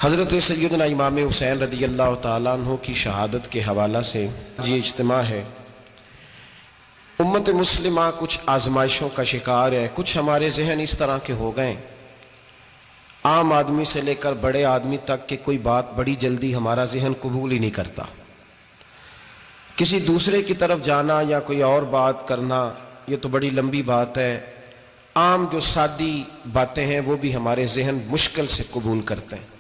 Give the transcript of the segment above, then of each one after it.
حضرت سیدنا امام حسین رضی اللہ تعالیٰ عنہ کی شہادت کے حوالہ سے یہ اجتماع ہے۔ امت مسلمہ کچھ آزمائشوں کا شکار ہے، کچھ ہمارے ذہن اس طرح کے ہو گئے، عام آدمی سے لے کر بڑے آدمی تک کہ کوئی بات بڑی جلدی ہمارا ذہن قبول ہی نہیں کرتا۔ کسی دوسرے کی طرف جانا یا کوئی اور بات کرنا یہ تو بڑی لمبی بات ہے، عام جو سادی باتیں ہیں وہ بھی ہمارے ذہن مشکل سے قبول کرتے ہیں،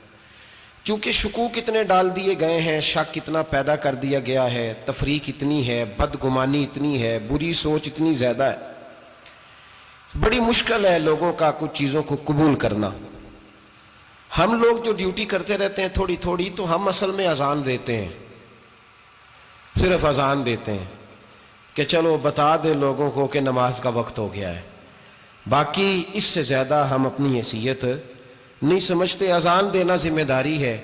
چونکہ شکوک اتنے ڈال دیے گئے ہیں، شک اتنا پیدا کر دیا گیا ہے، تفریق اتنی ہے، بدگمانی اتنی ہے، بری سوچ اتنی زیادہ ہے، بڑی مشکل ہے لوگوں کا کچھ چیزوں کو قبول کرنا۔ ہم لوگ جو ڈیوٹی کرتے رہتے ہیں تھوڑی تھوڑی، تو ہم اصل میں اذان دیتے ہیں، صرف اذان دیتے ہیں کہ چلو بتا دیں لوگوں کو کہ نماز کا وقت ہو گیا ہے، باقی اس سے زیادہ ہم اپنی حیثیت نہیں سمجھتے۔ اذان دینا ذمہ داری ہے،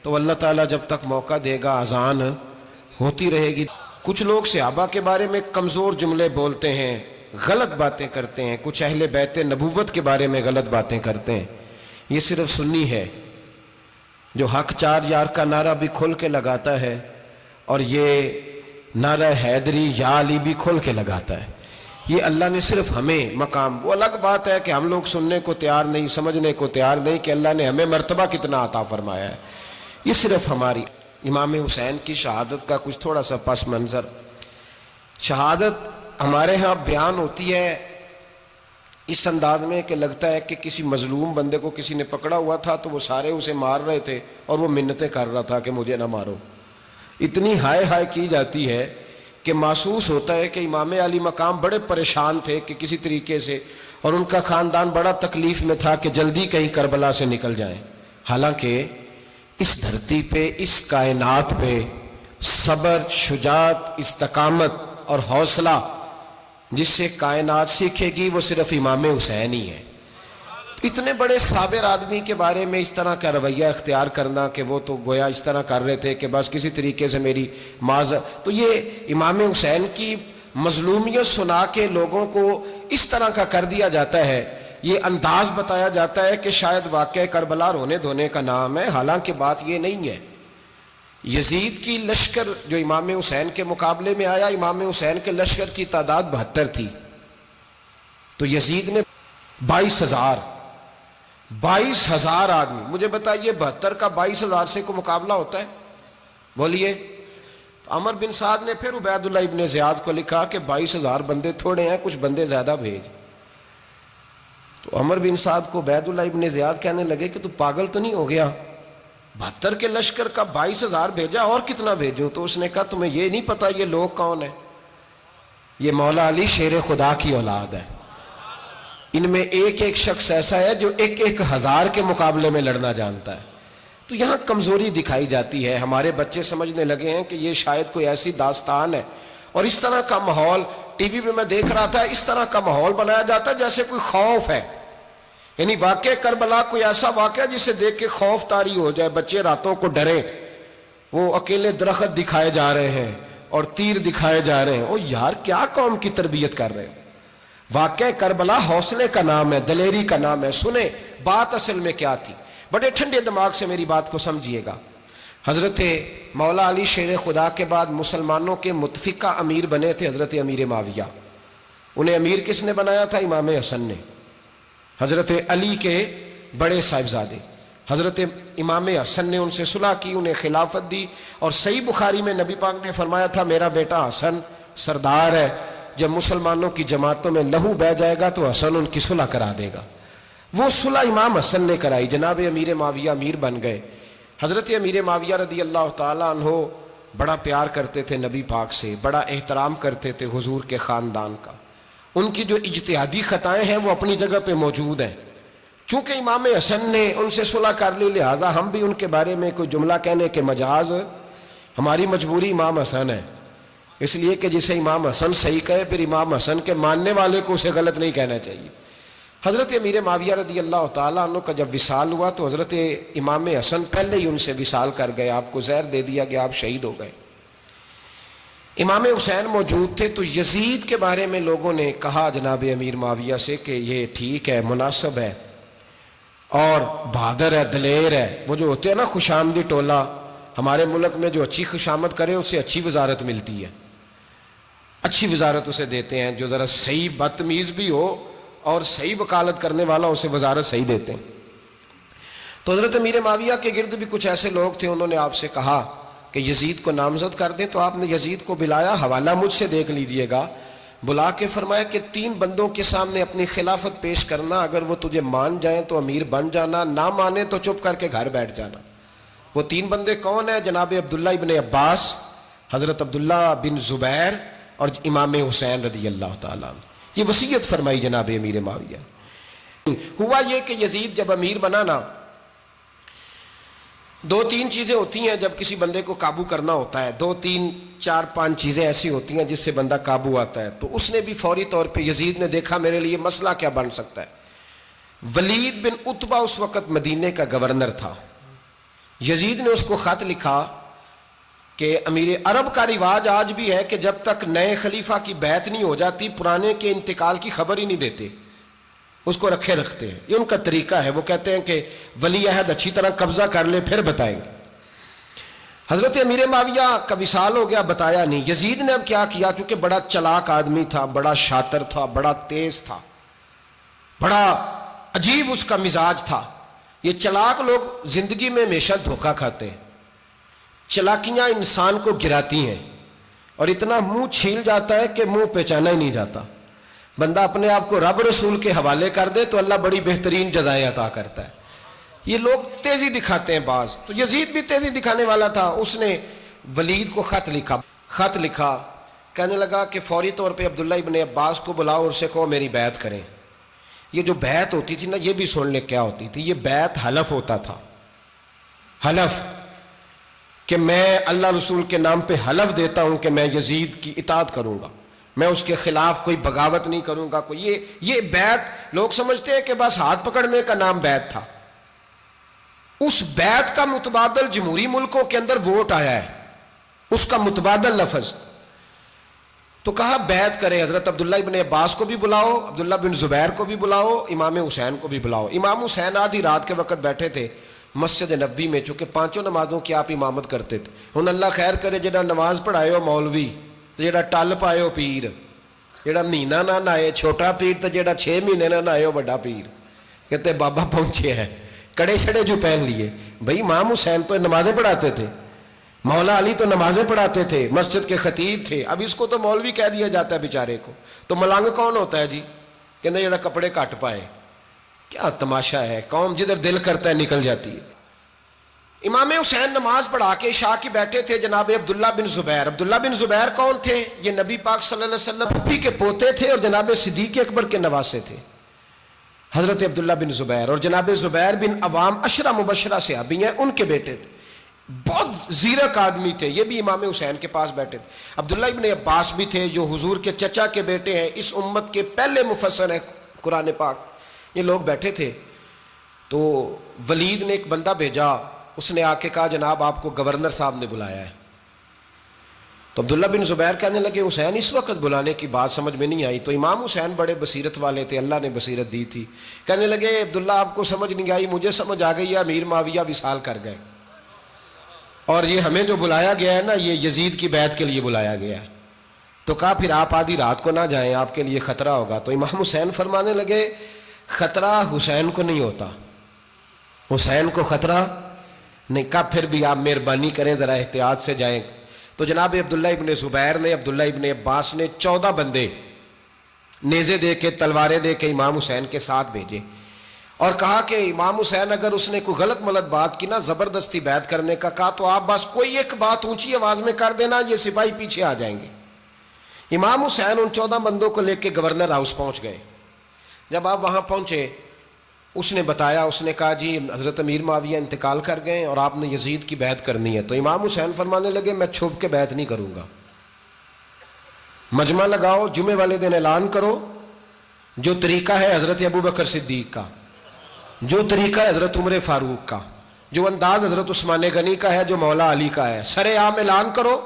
تو اللہ تعالیٰ جب تک موقع دے گا اذان ہوتی رہے گی۔ کچھ لوگ صحابہ کے بارے میں کمزور جملے بولتے ہیں، غلط باتیں کرتے ہیں، کچھ اہل بیت نبوت کے بارے میں غلط باتیں کرتے ہیں، یہ صرف سنی ہے جو حق چار یار کا نعرہ بھی کھل کے لگاتا ہے اور یہ نعرہ حیدری یا علی بھی کھل کے لگاتا ہے۔ یہ اللہ نے صرف ہمیں مقام، وہ الگ بات ہے کہ ہم لوگ سننے کو تیار نہیں، سمجھنے کو تیار نہیں کہ اللہ نے ہمیں مرتبہ کتنا عطا فرمایا ہے، یہ صرف ہماری۔ امام حسین کی شہادت کا کچھ تھوڑا سا پس منظر۔ شہادت ہمارے ہاں بیان ہوتی ہے اس انداز میں کہ لگتا ہے کہ کسی مظلوم بندے کو کسی نے پکڑا ہوا تھا تو وہ سارے اسے مار رہے تھے اور وہ منتیں کر رہا تھا کہ مجھے نہ مارو، اتنی ہائے ہائے کی جاتی ہے کہ محسوس ہوتا ہے کہ امام علی مقام بڑے پریشان تھے کہ کسی طریقے سے، اور ان کا خاندان بڑا تکلیف میں تھا کہ جلدی کہیں کربلا سے نکل جائیں۔ حالانکہ اس دھرتی پہ، اس کائنات پہ صبر، شجاعت، استقامت اور حوصلہ جس سے کائنات سیکھے گی وہ صرف امام حسین ہی ہے۔ اتنے بڑے صابر آدمی کے بارے میں اس طرح کا رویہ اختیار کرنا کہ وہ تو گویا اس طرح کر رہے تھے کہ بس کسی طریقے سے میری تو یہ امام حسین کی مظلومیت سنا کے لوگوں کو اس طرح کا کر دیا جاتا ہے، یہ انداز بتایا جاتا ہے کہ شاید واقعہ کربلا رونے دھونے کا نام ہے، حالانکہ بات یہ نہیں ہے۔ یزید کی لشکر جو امام حسین کے مقابلے میں آیا، امام حسین کے لشکر کی تعداد 72 تھی، تو یزید نے 22,000 آدمی، مجھے بتائیے 72 کا 22,000 سے کو مقابلہ ہوتا ہے؟ بولیے۔ عمر بن سعد نے پھر عبید اللہ ابن زیاد کو لکھا کہ 22,000 بندے تھوڑے ہیں، کچھ بندے زیادہ بھیج۔ تو عمر بن سعد کو عبید اللہ ابن زیاد کہنے لگے کہ تو پاگل تو نہیں ہو گیا، 72 کے لشکر کا 22,000 بھیجا، اور کتنا بھیجوں؟ تو اس نے کہا تمہیں یہ نہیں پتا یہ لوگ کون ہیں؟ یہ مولا علی شیر خدا کی اولاد ہے، ان میں ایک ایک شخص ایسا ہے جو 1,000 کے مقابلے میں لڑنا جانتا ہے۔ تو یہاں کمزوری دکھائی جاتی ہے، ہمارے بچے سمجھنے لگے ہیں کہ یہ شاید کوئی ایسی داستان ہے، اور اس طرح کا ماحول ٹی وی پہ میں دیکھ رہا تھا، اس طرح کا ماحول بنایا جاتا ہے جیسے کوئی خوف ہے، یعنی واقع کربلا کوئی ایسا واقعہ جسے دیکھ کے خوف طاری ہو جائے، بچے راتوں کو ڈریں، وہ اکیلے درخت دکھائے جا رہے ہیں اور تیر دکھائے جا رہے ہیں۔ او یار کیا قوم کی تربیت کر رہے ہیں؟ واقعہ کربلا حوصلے کا نام ہے، دلیری کا نام ہے۔ سنیں بات اصل میں کیا تھی، بڑے ٹھنڈے دماغ سے میری بات کو سمجھیے گا۔ حضرت مولا علی شیر خدا کے بعد مسلمانوں کے متفقہ امیر بنے تھے حضرت امیر معاویہ۔ انہیں امیر کس نے بنایا تھا؟ امام حسن نے، حضرت علی کے بڑے صاحبزادے۔ حضرت امام حسن نے ان سے صلح کی، انہیں خلافت دی، اور صحیح بخاری میں نبی پاک نے فرمایا تھا میرا بیٹا حسن سردار ہے، جب مسلمانوں کی جماعتوں میں لہو بہہ جائے گا تو حسن ان کی صلح کرا دے گا۔ وہ صلح امام حسن نے کرائی، جناب امیر معاویہ امیر بن گئے۔ حضرت امیر معاویہ رضی اللہ تعالیٰ عنہ بڑا پیار کرتے تھے نبی پاک سے، بڑا احترام کرتے تھے حضور کے خاندان کا۔ ان کی جو اجتہادی خطائیں ہیں وہ اپنی جگہ پہ موجود ہیں، چونکہ امام حسن نے ان سے صلح کر لی، لہذا ہم بھی ان کے بارے میں کوئی جملہ کہنے کے مجاز، ہماری مجبوری امام حسن ہے، اس لیے کہ جسے امام حسن صحیح کہے پھر امام حسن کے ماننے والے کو اسے غلط نہیں کہنا چاہیے۔ حضرت امیر معاویہ رضی اللہ تعالیٰ عنہ کا جب وصال ہوا تو حضرت امام حسن پہلے ہی ان سے وصال کر گئے، آپ کو زہر دے دیا کہ آپ شہید ہو گئے۔ امام حسین موجود تھے، تو یزید کے بارے میں لوگوں نے کہا جناب امیر معاویہ سے کہ یہ ٹھیک ہے، مناسب ہے، اور بہادر ہے، دلیر ہے. وہ جو ہوتے ہیں نا خوش آمدی ٹولہ، ہمارے ملک میں جو اچھی خوشامد کرے اسے اچھی وزارت ملتی ہے، اچھی وزارت اسے دیتے ہیں. جو ذرا صحیح بدتمیز بھی ہو اور صحیح وکالت کرنے والا اسے وزارت صحیح دیتے ہیں. تو حضرت امیر معاویہ کے گرد بھی کچھ ایسے لوگ تھے، انہوں نے آپ سے کہا کہ یزید کو نامزد کر دیں. تو آپ نے یزید کو بلایا، حوالہ مجھ سے دیکھ لیجئے گا، بلا کے فرمایا کہ 3 بندوں کے سامنے اپنی خلافت پیش کرنا، اگر وہ تجھے مان جائیں تو امیر بن جانا، نہ مانے تو چپ کر کے گھر بیٹھ جانا. وہ 3 بندے کون ہیں؟ جناب عبداللہ ابن عباس، حضرت عبداللہ بن زبیر اور امام حسین رضی اللہ تعالیٰ عنہ. یہ وصیت فرمائی جناب امیر معاویہ. ہوا یہ کہ یزید جب امیر بنا نا، 2-3 چیزیں ہوتی ہیں جب کسی بندے کو قابو کرنا ہوتا ہے، 2-3-4-5 چیزیں ایسی ہوتی ہیں جس سے بندہ قابو آتا ہے. تو اس نے بھی فوری طور پہ، یزید نے دیکھا میرے لیے مسئلہ کیا بن سکتا ہے. ولید بن عتبہ اس وقت مدینے کا گورنر تھا. یزید نے اس کو خط لکھا کہ امیر عرب کا رواج آج بھی ہے کہ جب تک نئے خلیفہ کی بیعت نہیں ہو جاتی پرانے کے انتقال کی خبر ہی نہیں دیتے، اس کو رکھے رکھتے ہیں. یہ ان کا طریقہ ہے. وہ کہتے ہیں کہ ولی عہد اچھی طرح قبضہ کر لے پھر بتائیں گے. حضرت امیر معاویہ کا وصال ہو گیا، بتایا نہیں. یزید نے اب کیا کیا، چونکہ بڑا چلاک آدمی تھا، بڑا شاطر تھا، بڑا تیز تھا، بڑا عجیب اس کا مزاج تھا. یہ چلاک لوگ زندگی میں ہمیشہ دھوکہ کھاتے ہیں، چلاکیاں انسان کو گراتی ہیں اور اتنا منہ چھیل جاتا ہے کہ منہ پہچانا ہی نہیں جاتا. بندہ اپنے آپ کو رب رسول کے حوالے کر دے تو اللہ بڑی بہترین جزائیں عطا کرتا ہے. یہ لوگ تیزی دکھاتے ہیں بعض. تو یزید بھی تیزی دکھانے والا تھا. اس نے ولید کو خط لکھا، کہنے لگا کہ فوری طور پہ عبداللہ ابن عباس کو بلاؤ اور اسے کہو میری بیعت کریں. یہ جو بیعت ہوتی تھی نا، یہ بھی سن لے کیا ہوتی تھی. یہ بیعت حلف ہوتا تھا. حلف کہ میں اللہ رسول کے نام پہ حلف دیتا ہوں کہ میں یزید کی اطاعت کروں گا، میں اس کے خلاف کوئی بغاوت نہیں کروں گا. کوئی یہ بیعت لوگ سمجھتے ہیں کہ بس ہاتھ پکڑنے کا نام بیعت تھا. اس بیعت کا متبادل جمہوری ملکوں کے اندر ووٹ آیا ہے، اس کا متبادل لفظ. تو کہا بیعت کرے. حضرت عبداللہ ابن عباس کو بھی بلاؤ، عبداللہ بن زبیر کو بھی بلاؤ، امام حسین کو بھی بلاؤ. امام حسین آدھی رات کے وقت بیٹھے تھے مسجد نبوی میں، چونکہ 5 نمازوں کی آپ امامت کرتے تھے. ہن اللہ خیر کرے، جڑا نماز پڑھائے ہو مولوی تو جڑا ٹل پائے ہو پیر، جڑا مہینہ نہ نہائے چھوٹا پیر، تو جڑا 6 مہینے نہ نہائے ہو بڑا پیر. کہتے بابا پہنچے ہیں، کڑے چھڑے جو پہن لیے. بھائی امام حسین تو نمازیں پڑھاتے تھے، مولا علی تو نمازیں پڑھاتے تھے، مسجد کے خطیب تھے. اب اس کو تو مولوی کہہ دیا جاتا ہے بیچارے کو. تو ملنگ کون ہوتا ہے جی؟ کہتے جڑا کپڑے کٹ پائے. کیا تماشا ہے، قوم جدھر دل کرتا ہے نکل جاتی ہے. امام حسین نماز پڑھا کے عشاء کی بیٹھے تھے جناب عبداللہ بن زبیر. عبداللہ بن زبیر کون تھے؟ یہ نبی پاک صلی اللہ علیہ وسلم پھپھی کے پوتے تھے اور جناب صدیق اکبر کے نواسے تھے. حضرت عبداللہ بن زبیر اور جناب زبیر بن عوام عشرہ مبشرہ صحابی ہیں، ان کے بیٹے تھے. بہت زیرک آدمی تھے. یہ بھی امام حسین کے پاس بیٹھے تھے. عبداللہ ابن عباس بھی تھے جو حضور کے چچا کے بیٹے ہیں، اس امت کے پہلے مفسر ہیں قرآن پاک. یہ لوگ بیٹھے تھے. تو ولید نے ایک بندہ بھیجا، اس نے آ کے کہا جناب آپ کو گورنر صاحب نے بلایا ہے. تو عبداللہ بن زبیر کہنے لگے حسین اس وقت بلانے کی بات سمجھ میں نہیں آئی. تو امام حسین بڑے بصیرت والے تھے، اللہ نے بصیرت دی تھی. کہنے لگے عبداللہ آپ کو سمجھ نہیں آئی، مجھے سمجھ آ گئی ہے، امیر معاویہ وصال کر گئے اور یہ ہمیں جو بلایا گیا ہے نا، یہ یزید کی بیعت کے لیے بلایا گیا ہے. تو کہا پھر آپ آدھی رات کو نہ جائیں، آپ کے لیے خطرہ ہوگا. تو امام حسین فرمانے لگے خطرہ حسین کو نہیں ہوتا، حسین کو خطرہ نہیں. کہا پھر بھی آپ مہربانی کریں ذرا احتیاط سے جائیں. تو جناب عبداللہ ابن زبیر نے، عبداللہ ابن عباس نے 14 بندے نیزے دے کے، تلواریں دے کے امام حسین کے ساتھ بھیجے اور کہا کہ امام حسین اگر اس نے کوئی غلط ملت بات کی نا، زبردستی بیعت کرنے کا کہا، تو آپ بس کوئی ایک بات اونچی آواز میں کر دینا، یہ سپاہی پیچھے آ جائیں گے. امام حسین ان 14 بندوں کو لے کے گورنر ہاؤس پہنچ گئے. جب آپ وہاں پہنچے اس نے بتایا، اس نے کہا جی حضرت امیر معاویہ انتقال کر گئے اور آپ نے یزید کی بیعت کرنی ہے. تو امام حسین فرمانے لگے میں چھپ کے بیعت نہیں کروں گا، مجمع لگاؤ، جمعے والے دن اعلان کرو. جو طریقہ ہے حضرت ابو بکر صدیق کا، جو طریقہ ہے حضرت عمر فاروق کا، جو انداز حضرت عثمان غنی کا ہے، جو مولا علی کا ہے، سر عام اعلان کرو.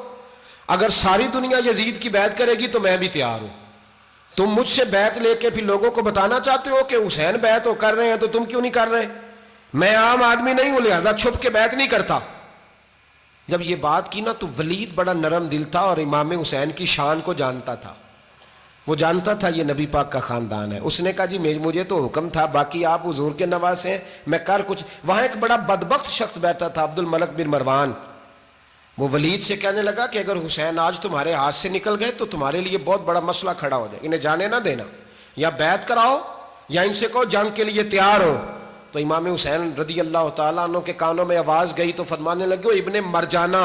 اگر ساری دنیا یزید کی بیعت کرے گی تو میں بھی تیار ہوں. تم مجھ سے بیعت لے کے پھر لوگوں کو بتانا چاہتے ہو کہ حسین بیعت ہو کر رہے ہیں تو تم کیوں نہیں کر رہے؟ میں عام آدمی نہیں ہوں لہذا چھپ کے بیعت نہیں کرتا. جب یہ بات کی نا تو ولید بڑا نرم دل تھا اور امام حسین کی شان کو جانتا تھا. وہ جانتا تھا یہ نبی پاک کا خاندان ہے. اس نے کہا جی مجھے تو حکم تھا، باقی آپ حضور کے نواز ہیں، میں کر کچھ. وہاں ایک بڑا بدبخت شخص بیٹھا تھا، عبد الملک بن مروان. وہ ولید سے کہنے لگا کہ اگر حسین آج تمہارے ہاتھ سے نکل گئے تو تمہارے لیے بہت بڑا مسئلہ کھڑا ہو جائے، انہیں جانے نہ دینا، یا بیعت کراؤ یا ان سے کہو جنگ کے لیے تیار ہو. تو امام حسین رضی اللہ تعالیٰ عنہ کے کانوں میں آواز گئی تو فرمانے لگے ابن مرجانہ،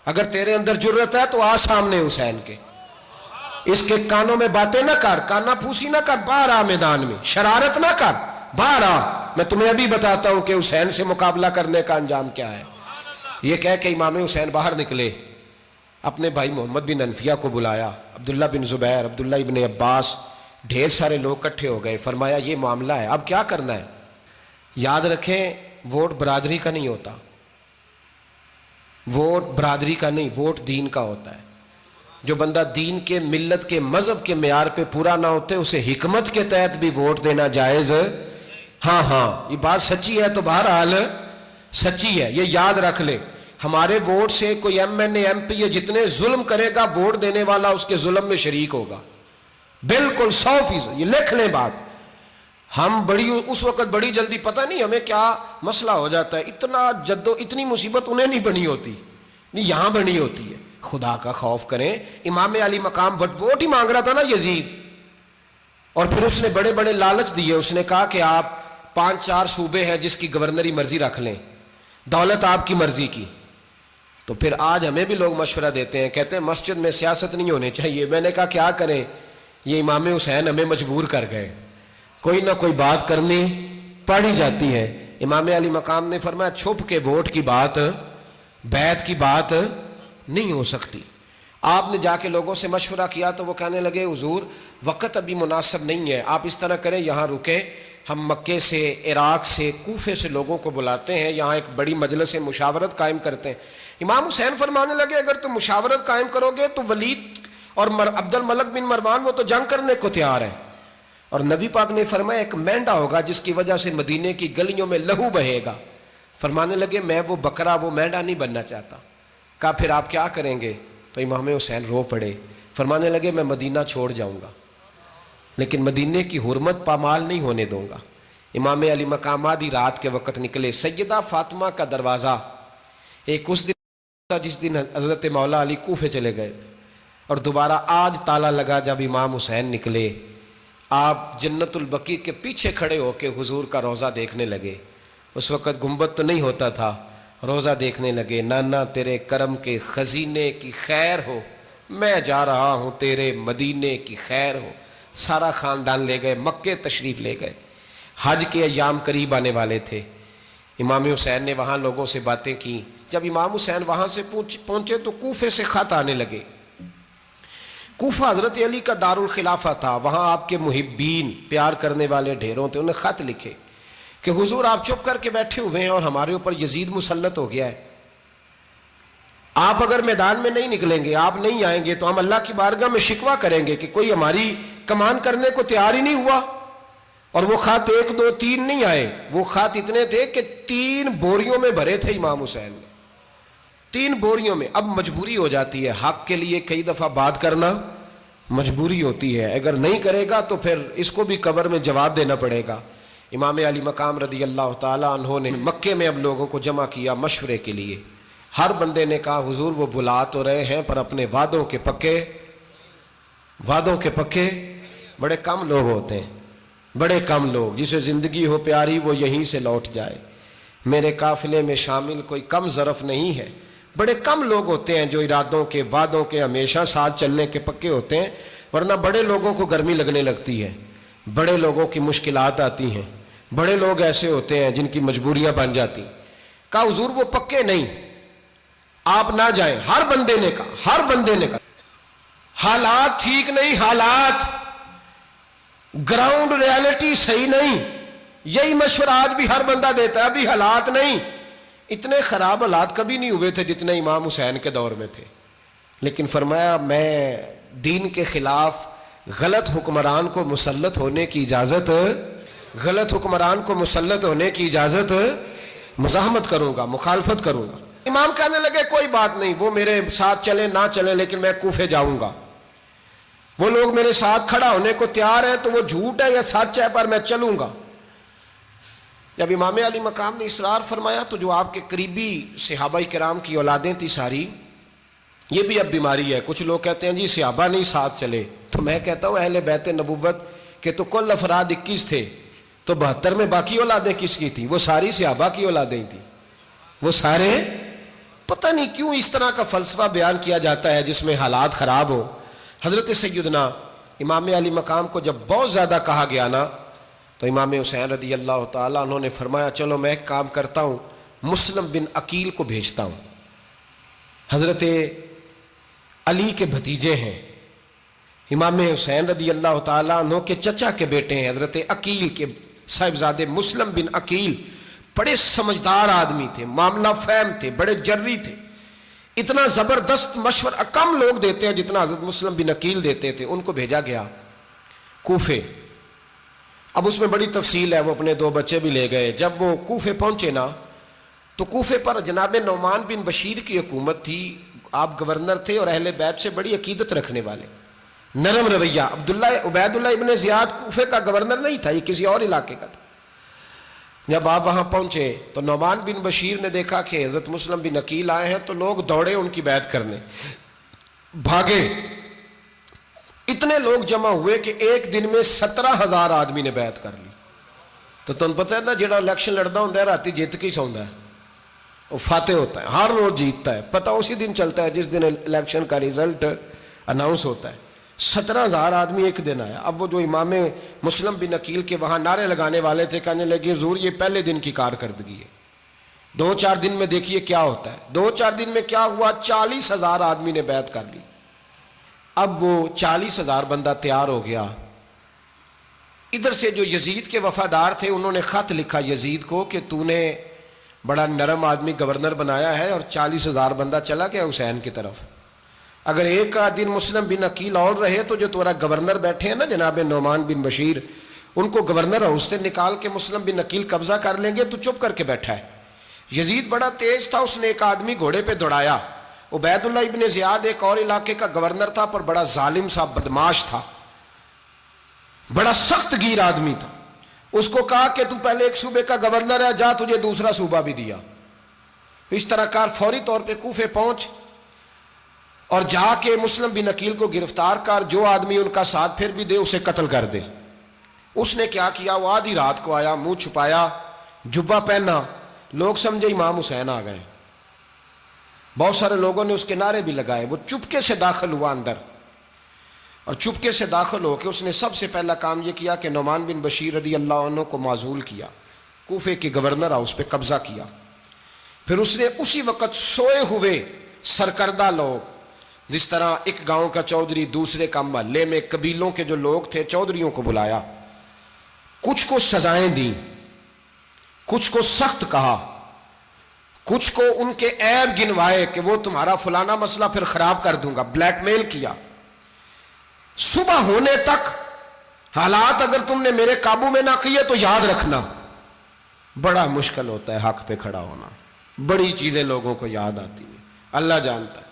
اگر تیرے اندر جرت ہے تو آ سامنے حسین کے، اس کے کانوں میں باتیں نہ کر، کانا پھوسی نہ کر، باہر آ میدان میں، شرارت نہ کر، باہر آ، میں تمہیں ابھی بتاتا ہوں کہ حسین سے مقابلہ کرنے کا انجام کیا ہے. یہ کہہ کہ امام حسین باہر نکلے، اپنے بھائی محمد بن انفیہ کو بلایا، عبداللہ بن زبیر، عبداللہ ابن عباس، ڈھیر سارے لوگ اکٹھے ہو گئے. فرمایا یہ معاملہ ہے، اب کیا کرنا ہے؟ یاد رکھیں ووٹ برادری کا نہیں ہوتا، ووٹ برادری کا نہیں، ووٹ دین کا ہوتا ہے. جو بندہ دین کے، ملت کے، مذہب کے معیار پہ پورا نہ ہوتے اسے حکمت کے تحت بھی ووٹ دینا جائز. ہاں یہ بات سچی ہے تو بہرحال سچی ہے، یہ یاد رکھ لے. ہمارے ووٹ سے کوئی ایم این اے، ایم پی اے جتنے ظلم کرے گا، ووٹ دینے والا اس کے ظلم میں شریک ہوگا، بالکل 100%. یہ لکھ لیں بات. ہم اس وقت بڑی جلدی، پتہ نہیں ہمیں کیا مسئلہ ہو جاتا ہے، اتنا اتنی مصیبت انہیں نہیں بنی ہوتی، نہیں یہاں بنی ہوتی ہے. خدا کا خوف کریں. امام علی مقام ووٹ ہی مانگ رہا تھا نا یزید، اور پھر اس نے بڑے بڑے لالچ دیے. اس نے کہا کہ آپ 5-4 صوبے ہیں جس کی گورنری مرضی رکھ لیں، دولت آپ کی مرضی کی. تو پھر آج ہمیں بھی لوگ مشورہ دیتے ہیں، کہتے ہیں مسجد میں سیاست نہیں ہونی چاہیے. میں نے کہا کیا کریں، یہ امام حسین ہمیں مجبور کر گئے، کوئی نہ کوئی بات کرنی پڑ ہی جاتی ہے. امام علی مقام نے فرمایا چھپ کے ووٹ کی بات، بیعت کی بات نہیں ہو سکتی. آپ نے جا کے لوگوں سے مشورہ کیا تو وہ کہنے لگے حضور وقت ابھی مناسب نہیں ہے، آپ اس طرح کریں یہاں رکے، ہم مکے سے، عراق سے، کوفے سے لوگوں کو بلاتے ہیں، یہاں ایک بڑی مجلس مشاورت قائم کرتے ہیں. امام حسین فرمانے لگے اگر تم مشاورت قائم کرو گے تو ولید اور عبد الملک بن مروان وہ تو جنگ کرنے کو تیار ہیں، اور نبی پاک نے فرمایا ایک مینڈا ہوگا جس کی وجہ سے مدینے کی گلیوں میں لہو بہے گا. فرمانے لگے میں وہ بکرا، وہ مینڈا نہیں بننا چاہتا. کہا پھر آپ کیا کریں گے؟ تو امام حسین رو پڑے، فرمانے لگے میں مدینہ چھوڑ جاؤں گا لیکن مدینے کی حرمت پامال نہیں ہونے دوں گا. امام علی مقام آدھی رات کے وقت نکلے. سیدہ فاطمہ کا دروازہ ایک اس دن تھا جس دن حضرت مولا علی کوفے چلے گئے، اور دوبارہ آج تالا لگا جب امام حسین نکلے. آپ جنت البقیع کے پیچھے کھڑے ہو کے حضور کا روضہ دیکھنے لگے. اس وقت گنبد تو نہیں ہوتا تھا، روضہ دیکھنے لگے. نانا تیرے کرم کے خزینے کی خیر ہو، میں جا رہا ہوں تیرے مدینے کی خیر ہو. سارا خاندان لے گئے، مکے تشریف لے گئے. حج کے ایام قریب آنے والے تھے. امام حسین نے وہاں لوگوں سے باتیں کی. جب امام حسین وہاں سے پہنچے تو کوفے سے خط آنے لگے. کوفہ حضرت علی کا دارالخلافہ تھا، وہاں آپ کے محبین، پیار کرنے والے ڈھیروں تھے. انہیں خط لکھے کہ حضور آپ چپ کر کے بیٹھے ہوئے ہیں اور ہمارے اوپر یزید مسلط ہو گیا ہے. آپ اگر میدان میں نہیں نکلیں گے، آپ نہیں آئیں گے تو ہم اللہ کی بارگاہ میں شکوہ کریں گے کہ کوئی ہماری کمان کرنے کو تیار ہی نہیں ہوا. اور وہ خط 1 2 3 نہیں آئے، وہ خط اتنے تھے کہ 3 بوریوں میں بھرے تھے امام حسین نے، 3 بوریوں میں. اب مجبوری ہو جاتی ہے، حق کے لیے کئی دفعہ بات کرنا مجبوری ہوتی ہے. اگر نہیں کرے گا تو پھر اس کو بھی قبر میں جواب دینا پڑے گا. امام علی مقام رضی اللہ تعالیٰ عنہ نے مکے میں اب لوگوں کو جمع کیا مشورے کے لیے. ہر بندے نے کہا حضور وہ بلا تو رہے ہیں پر اپنے وعدوں کے پکے بڑے کم لوگ ہوتے ہیں، بڑے کم لوگ. جسے زندگی ہو پیاری وہ یہیں سے لوٹ جائے. میرے قافلے میں شامل کوئی کم ظرف نہیں ہے. بڑے کم لوگ ہوتے ہیں جو ارادوں کے، وعدوں کے ہمیشہ ساتھ چلنے کے پکے ہوتے ہیں، ورنہ بڑے لوگوں کو گرمی لگنے لگتی ہے، بڑے لوگوں کی مشکلات آتی ہیں، بڑے لوگ ایسے ہوتے ہیں جن کی مجبوریاں بن جاتی. کہا حضور وہ پکے نہیں، آپ نہ جائیں. ہر بندے نے کہا حالات ٹھیک نہیں، حالات گراؤنڈ ریالٹی صحیح نہیں. یہی مشورہ آج بھی ہر بندہ دیتا ہے، ابھی حالات نہیں. اتنے خراب حالات کبھی نہیں ہوئے تھے جتنے امام حسین کے دور میں تھے. لیکن فرمایا میں دین کے خلاف غلط حکمران کو مسلط ہونے کی اجازت غلط حکمران کو مسلط ہونے کی اجازت مزاحمت کروں گا، مخالفت کروں گا۔ امام کہنے لگے کوئی بات نہیں، وہ میرے ساتھ چلے نہ چلے لیکن میں کوفے جاؤں گا، وہ لوگ میرے ساتھ کھڑا ہونے کو تیار ہے تو وہ جھوٹ ہے یا سچ ہے پر میں چلوں گا۔ جب امام علی مقام نے اصرار فرمایا تو جو آپ کے قریبی صحابہ کرام کی اولادیں تھی ساری، یہ بھی اب بیماری ہے، کچھ لوگ کہتے ہیں جی صحابہ نہیں ساتھ چلے، تو میں کہتا ہوں اہل بیت نبوت کے تو کل افراد 21 تھے، تو 72 میں باقی اولادیں کس کی تھیں؟ وہ ساری صحابہ کی اولادیں تھیں، وہ سارے۔ پتہ نہیں کیوں اس طرح کا فلسفہ بیان کیا جاتا ہے جس میں حالات خراب ہو۔ حضرت سیدنا امام علی مقام کو جب بہت زیادہ کہا گیا نا تو امام حسین رضی اللہ تعالیٰ انہوں نے فرمایا چلو میں ایک کام کرتا ہوں، مسلم بن عقیل کو بھیجتا ہوں، حضرت علی کے بھتیجے ہیں، امام حسین رضی اللہ تعالیٰ عنہ کے چچا کے بیٹے ہیں، حضرت عقیل کے صاحبزادے مسلم بن عقیل بڑے سمجھدار آدمی تھے، معاملہ فہم تھے، بڑے جری تھے، اتنا زبردست مشورہ کم لوگ دیتے ہیں جتنا حضرت مسلم بن عقیل دیتے تھے۔ ان کو بھیجا گیا کوفے۔ اب اس میں بڑی تفصیل ہے، وہ اپنے 2 بچے بھی لے گئے۔ جب وہ کوفے پہنچے نا تو کوفے پر جناب نعمان بن بشیر کی حکومت تھی، آپ گورنر تھے اور اہل بیت سے بڑی عقیدت رکھنے والے، نرم رویہ۔ عبید اللہ ابن زیاد کوفے کا گورنر نہیں تھا، یہ کسی اور علاقے کا تھا۔ جب آپ وہاں پہنچے تو نعمان بن بشیر نے دیکھا کہ حضرت مسلم بن عقیل آئے ہیں تو لوگ دوڑے ان کی بیعت کرنے، بھاگے، اتنے لوگ جمع ہوئے کہ ایک دن میں 17,000 آدمی نے بیعت کر لی۔ تو تمہیں پتہ ہے نا جڑا الیکشن لڑتا ہوں ہے راتی جیت کے ہی سوندا ہے، وہ فاتح ہوتا ہے، ہر روز جیتتا ہے، پتہ اسی دن چلتا ہے جس دن الیکشن کا ریزلٹ اناؤنس ہوتا ہے۔ 17,000 آدمی ایک دن آیا۔ اب وہ جو امام مسلم بن عقیل کے وہاں نعرے لگانے والے تھے کہنے لگے حضور یہ پہلے دن کی کارکردگی ہے، 2-4 دن میں دیکھیے کیا ہوتا ہے۔ 2-4 دن میں کیا ہوا؟ 40,000 آدمی نے بیعت کر لی۔ اب وہ 40,000 بندہ تیار ہو گیا۔ ادھر سے جو یزید کے وفادار تھے انہوں نے خط لکھا یزید کو کہ تو نے بڑا نرم آدمی گورنر بنایا ہے اور 40,000 بندہ چلا گیا حسین کی طرف، اگر ایک دن مسلم بن عقیل اور رہے تو جو تمہارا گورنر بیٹھے ہیں نا جناب نعمان بن بشیر، ان کو گورنر ہاؤس سے نکال کے مسلم بن عقیل قبضہ کر لیں گے، تو چپ کر کے بیٹھا ہے۔ یزید بڑا تیز تھا، اس نے ایک آدمی گھوڑے پہ دوڑایا۔ عبید اللہ ابن زیاد ایک اور علاقے کا گورنر تھا پر بڑا ظالم سا بدماش تھا، بڑا سخت گیر آدمی تھا۔ اس کو کہا کہ تو پہلے ایک صوبے کا گورنر ہے، جا تجھے دوسرا صوبہ بھی دیا۔ اس طرح کار فوری طور پہ کوفے پہنچ اور جا کے مسلم بن عقیل کو گرفتار کر، جو آدمی ان کا ساتھ پھر بھی دے اسے قتل کر دے۔ اس نے کیا کیا؟ وہ آدھی رات کو آیا، منہ چھپایا، جبہ پہنا، لوگ سمجھے امام حسین آ گئے۔ بہت سارے لوگوں نے اس کے نعرے بھی لگائے۔ وہ چپکے سے داخل ہوا اندر، اور چپکے سے داخل ہو کے اس نے سب سے پہلا کام یہ کیا کہ نعمان بن بشیر رضی اللہ عنہ کو معزول کیا، کوفے کے گورنر ہاؤس پہ قبضہ کیا۔ پھر اس نے اسی وقت سوئے ہوئے سرکردہ لوگ، جس طرح ایک گاؤں کا چودھری دوسرے کا محلے میں قبیلوں کے جو لوگ تھے چودھریوں کو بلایا، کچھ کو سزائیں دیں، کچھ کو سخت کہا، کچھ کو ان کے عیب گنوائے کہ وہ تمہارا فلانا مسئلہ پھر خراب کر دوں گا، بلیک میل کیا۔ صبح ہونے تک حالات اگر تم نے میرے قابو میں نہ کیے تو یاد رکھنا بڑا مشکل ہوتا ہے حق پہ کھڑا ہونا، بڑی چیزیں لوگوں کو یاد آتی ہیں، اللہ جانتا ہے،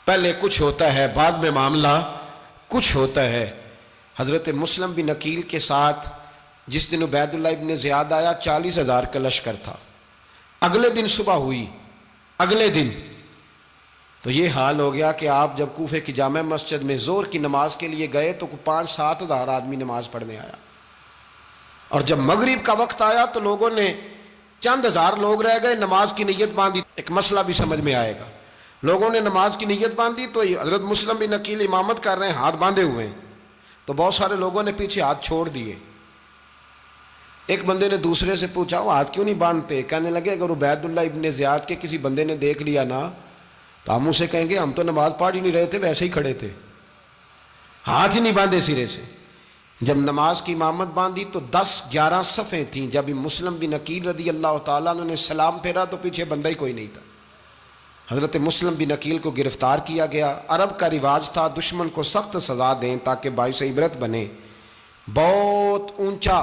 پہلے کچھ ہوتا ہے بعد میں معاملہ کچھ ہوتا ہے۔ حضرت مسلم بن عقیل کے ساتھ جس دن عبید اللہ ابن زیاد آیا 40,000 کا لشکر تھا۔ اگلے دن صبح ہوئی، اگلے دن تو یہ حال ہو گیا کہ آپ جب کوفے کی جامع مسجد میں ظہر کی نماز کے لیے گئے تو 5-7 ہزار آدمی نماز پڑھنے آیا، اور جب مغرب کا وقت آیا تو لوگوں نے چند ہزار لوگ رہ گئے، نماز کی نیت باندھی۔ ایک مسئلہ بھی سمجھ میں آئے گا، لوگوں نے نماز کی نیت باندھی تو حضرت مسلم بن عقیل امامت کر رہے ہیں، ہاتھ باندھے ہوئے ہیں، تو بہت سارے لوگوں نے پیچھے ہاتھ چھوڑ دیے۔ ایک بندے نے دوسرے سے پوچھا وہ ہاتھ کیوں نہیں باندھتے؟ کہنے لگے اگر عبید اللہ ابن زیاد کے کسی بندے نے دیکھ لیا نا تو ہم اسے کہیں گے ہم تو نماز پڑھ ہی نہیں رہے تھے، ویسے ہی کھڑے تھے، ہاتھ ہی نہیں باندھے سرے سے۔ جب نماز کی امامت باندھی تو 10-11 صفیں تھیں۔ جب مسلم بن عقیل رضی اللہ تعالیٰ عنہ نے سلام پھیرا تو پیچھے بندہ ہی کوئی نہیں تھا۔ حضرت مسلم بن عقیل کو گرفتار کیا گیا۔ عرب کا رواج تھا دشمن کو سخت سزا دیں تاکہ باعث عبرت بنے۔ بہت اونچا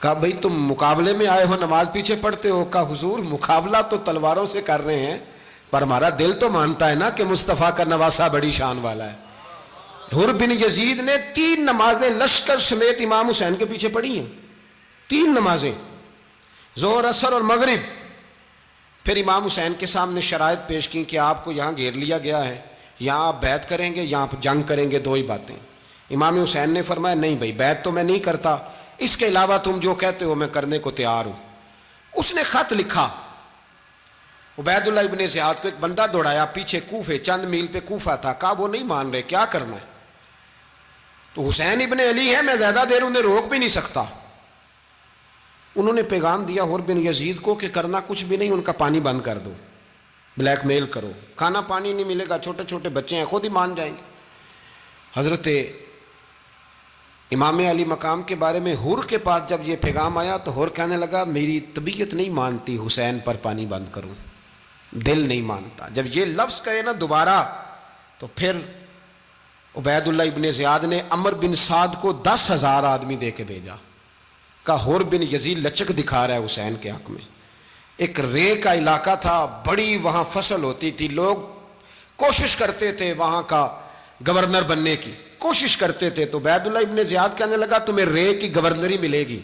کہا بھئی تم مقابلے میں آئے ہو نماز پیچھے پڑھتے ہو؟ کہا حضور مقابلہ تو تلواروں سے کر رہے ہیں پر ہمارا دل تو مانتا ہے نا کہ مصطفیٰ کا نواسہ بڑی شان والا ہے۔ حر بن یزید نے 3 نمازیں لشکر سمیت امام حسین کے پیچھے پڑھی ہیں، 3 نمازیں، ظہر اثر اور مغرب۔ پھر امام حسین کے سامنے شرائط پیش کی کہ آپ کو یہاں گھیر لیا گیا ہے، یہاں آپ بیعت کریں گے، یہاں جنگ کریں گے، 2 ہی باتیں۔ امام حسین نے فرمایا نہیں بھائی بیعت تو میں نہیں کرتا، اس کے علاوہ تم جو کہتے ہو میں کرنے کو تیار ہوں۔ اس نے خط لکھا، عبید اللہ ابن زیاد کو ایک بندہ دوڑایا پیچھے کوفے، چند میل پہ کوفہ تھا، کہا وہ نہیں مان رہے، کیا کرنا ہے؟ تو حسین ابن علی ہے، میں زیادہ دیر انہیں روک بھی نہیں سکتا۔ انہوں نے پیغام دیا حر بن یزید کو کہ کرنا کچھ بھی نہیں، ان کا پانی بند کر دو، بلیک میل کرو، کھانا پانی نہیں ملے گا، چھوٹے چھوٹے بچے ہیں، خود ہی مان جائیں گے۔ حضرت امام علی مقام کے بارے میں حر کے پاس جب یہ پیغام آیا تو حر کہنے لگا میری طبیعت نہیں مانتی حسین پر پانی بند کروں، دل نہیں مانتا۔ جب یہ لفظ کہے نا دوبارہ تو پھر عبید اللہ ابن زیاد نے عمر بن سعد کو 10,000 آدمی دے کے بھیجا، کہا حر بن یزید لچک دکھا رہا ہے حسین کے حق میں۔ ایک رے کا علاقہ تھا، بڑی وہاں فصل ہوتی تھی، لوگ کوشش کرتے تھے وہاں کا گورنر بننے کی، کوشش کرتے تھے۔ تو عبید اللہ ابن زیاد کہنے لگا تمہیں رے کی گورنری ملے گی،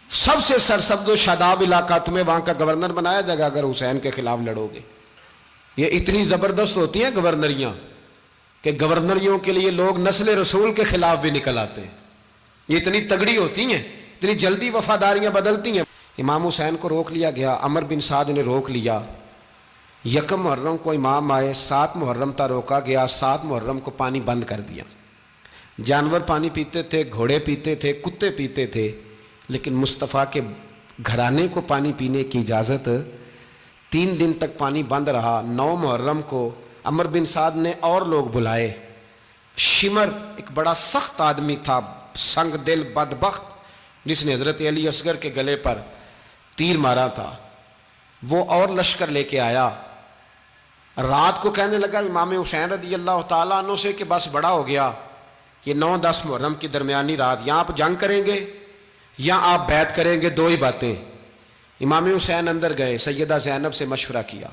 سب سے سرسبز و شاداب علاقہ، تمہیں وہاں کا گورنر بنایا جائے گا اگر حسین کے خلاف لڑو گے۔ یہ اتنی زبردست ہوتی ہیں گورنریاں کہ گورنریوں کے لیے لوگ نسل رسول کے خلاف بھی نکل آتے ہیں، یہ اتنی تگڑی ہوتی ہیں، اتنی جلدی وفاداریاں بدلتی ہیں۔ امام حسین کو روک لیا گیا، عمر بن سعد نے روک لیا۔ 1 محرم کو امام آئے، 7 محرم تا روکا گیا، 7 محرم کو پانی بند کر دیا۔ جانور پانی پیتے تھے، گھوڑے پیتے تھے، کتے پیتے تھے، لیکن مصطفیٰ کے گھرانے کو پانی پینے کی اجازت 3 دن تک پانی بند رہا۔ 9 محرم کو عمر بن سعد نے اور لوگ بلائے۔ شمر ایک بڑا سخت آدمی تھا، سنگ دل بدبخت، جس نے حضرت علی اصغر کے گلے پر تیر مارا تھا، وہ اور لشکر لے کے آیا۔ رات کو کہنے لگا امام حسین رضی اللہ تعالیٰ عنہ سے کہ بس بڑا ہو گیا، یہ 9-10 محرم کی درمیانی رات، یہاں آپ جنگ کریں گے یا آپ بیعت کریں گے، 2 ہی باتیں۔ امام حسین اندر گئے، سیدہ زینب سے مشورہ کیا،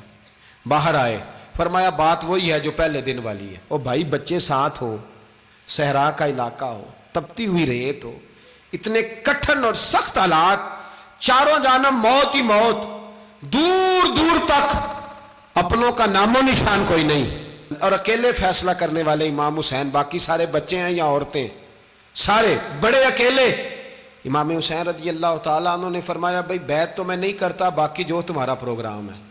باہر آئے، فرمایا بات وہی ہے جو پہلے دن والی ہے۔ او بھائی بچے ساتھ ہو، صحرا کا علاقہ ہو، تپتی ہوئی ریت ہو، اتنے کٹھن اور سخت حالات، چاروں جانب موت ہی موت، دور دور تک اپنوں کا نام و نشان کوئی نہیں، اور اکیلے فیصلہ کرنے والے امام حسین، باقی سارے بچے ہیں یا عورتیں، سارے بڑے اکیلے۔ امام حسین رضی اللہ تعالیٰ عنہ نے فرمایا بھائی بیعت تو میں نہیں کرتا، باقی جو تمہارا پروگرام ہے۔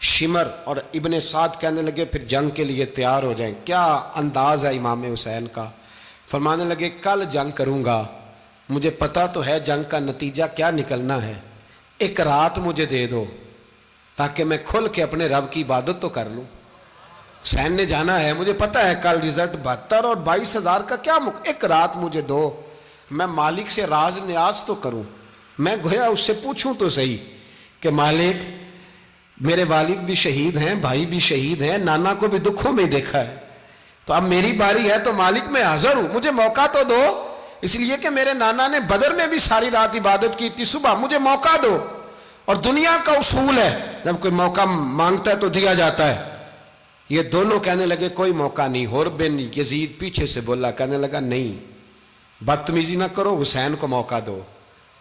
شمر اور ابن سعد کہنے لگے پھر جنگ کے لیے تیار ہو جائیں۔ کیا انداز ہے امام حسین کا، فرمانے لگے کل جنگ کروں گا، مجھے پتا تو ہے جنگ کا نتیجہ کیا نکلنا ہے، 1 رات مجھے دے دو تاکہ میں کھل کے اپنے رب کی عبادت تو کر لوں۔ حسین نے جانا ہے، مجھے پتا ہے کل رزلٹ 72 اور 22,000 کا کیا 1 رات مجھے دو، میں مالک سے راز نیاز تو کروں، میں گویا اس سے پوچھوں تو صحیح کہ مالک میرے والد بھی شہید ہیں، بھائی بھی شہید ہیں، نانا کو بھی دکھوں میں دیکھا ہے، تو اب میری باری ہے تو مالک میں حاضر ہوں، مجھے موقع تو دو، اس لیے کہ میرے نانا نے بدر میں بھی ساری رات عبادت کی تھی، صبح مجھے موقع دو۔ اور دنیا کا اصول ہے جب کوئی موقع مانگتا ہے تو دیا جاتا ہے۔ یہ دونوں کہنے لگے کوئی موقع نہیں۔ حر بن یزید پیچھے سے بولا، کہنے لگا نہیں بدتمیزی نہ کرو، حسین کو موقع دو،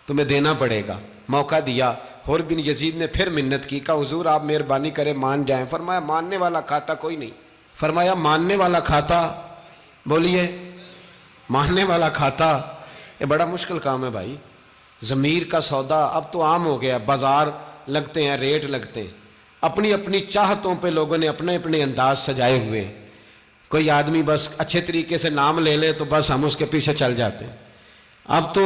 تمہیں دینا پڑے گا۔ موقع دیا۔ حر بن یزید نے پھر منت کی، کہا حضور آپ مہربانی کریں مان جائیں۔ فرمایا ماننے والا کھاتا کوئی نہیں۔ فرمایا ماننے والا کھاتا، بولیے ماننے والا کھاتا، یہ بڑا مشکل کام ہے بھائی۔ ضمیر کا سودا اب تو عام ہو گیا، بازار لگتے ہیں، ریٹ لگتے ہیں، اپنی اپنی چاہتوں پہ لوگوں نے اپنے اپنے انداز سجائے ہوئے ہیں۔ کوئی آدمی بس اچھے طریقے سے نام لے لے تو بس ہم اس کے پیچھے چل جاتے ہیں۔ اب تو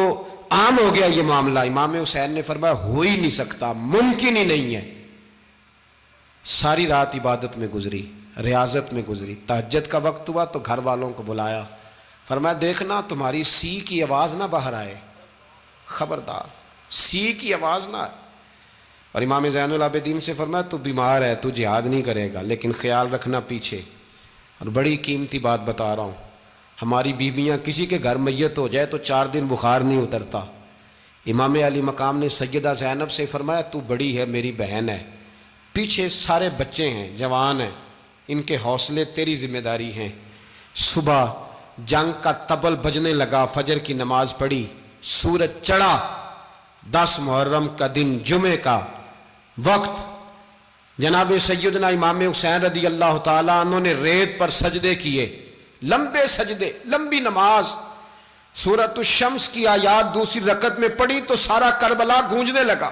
عام ہو گیا یہ معاملہ۔ امام حسین نے فرمایا ہو ہی نہیں سکتا، ممکن ہی نہیں ہے۔ ساری رات عبادت میں گزری، ریاضت میں گزری۔ تہجد کا وقت ہوا تو گھر والوں کو بلایا، فرمایا دیکھنا تمہاری سی کی آواز نہ باہر آئے، خبردار سی کی آواز نہ آئے۔ اور امام زین العابدین سے فرمایا تو بیمار ہے، تو جہاد نہیں کرے گا، لیکن خیال رکھنا پیچھے۔ اور بڑی قیمتی بات بتا رہا ہوں، ہماری بیویاں کسی کے گھر میت ہو جائے تو 4 دن بخار نہیں اترتا، امام علی مقام نے سیدہ زینب سے فرمایا تو بڑی ہے، میری بہن ہے، پیچھے سارے بچے ہیں، جوان ہیں، ان کے حوصلے تیری ذمہ داری ہیں۔ صبح جنگ کا طبل بجنے لگا، فجر کی نماز پڑھی، سورج چڑھا، 10 محرم کا دن، جمعے کا وقت، جناب سیدنا امام حسین رضی اللہ تعالیٰ عنہ نے ریت پر سجدے کیے، لمبے سجدے، لمبی نماز، سورۃ الشمس کی آیات دوسری رکعت میں پڑھی تو سارا کربلا گونجنے لگا۔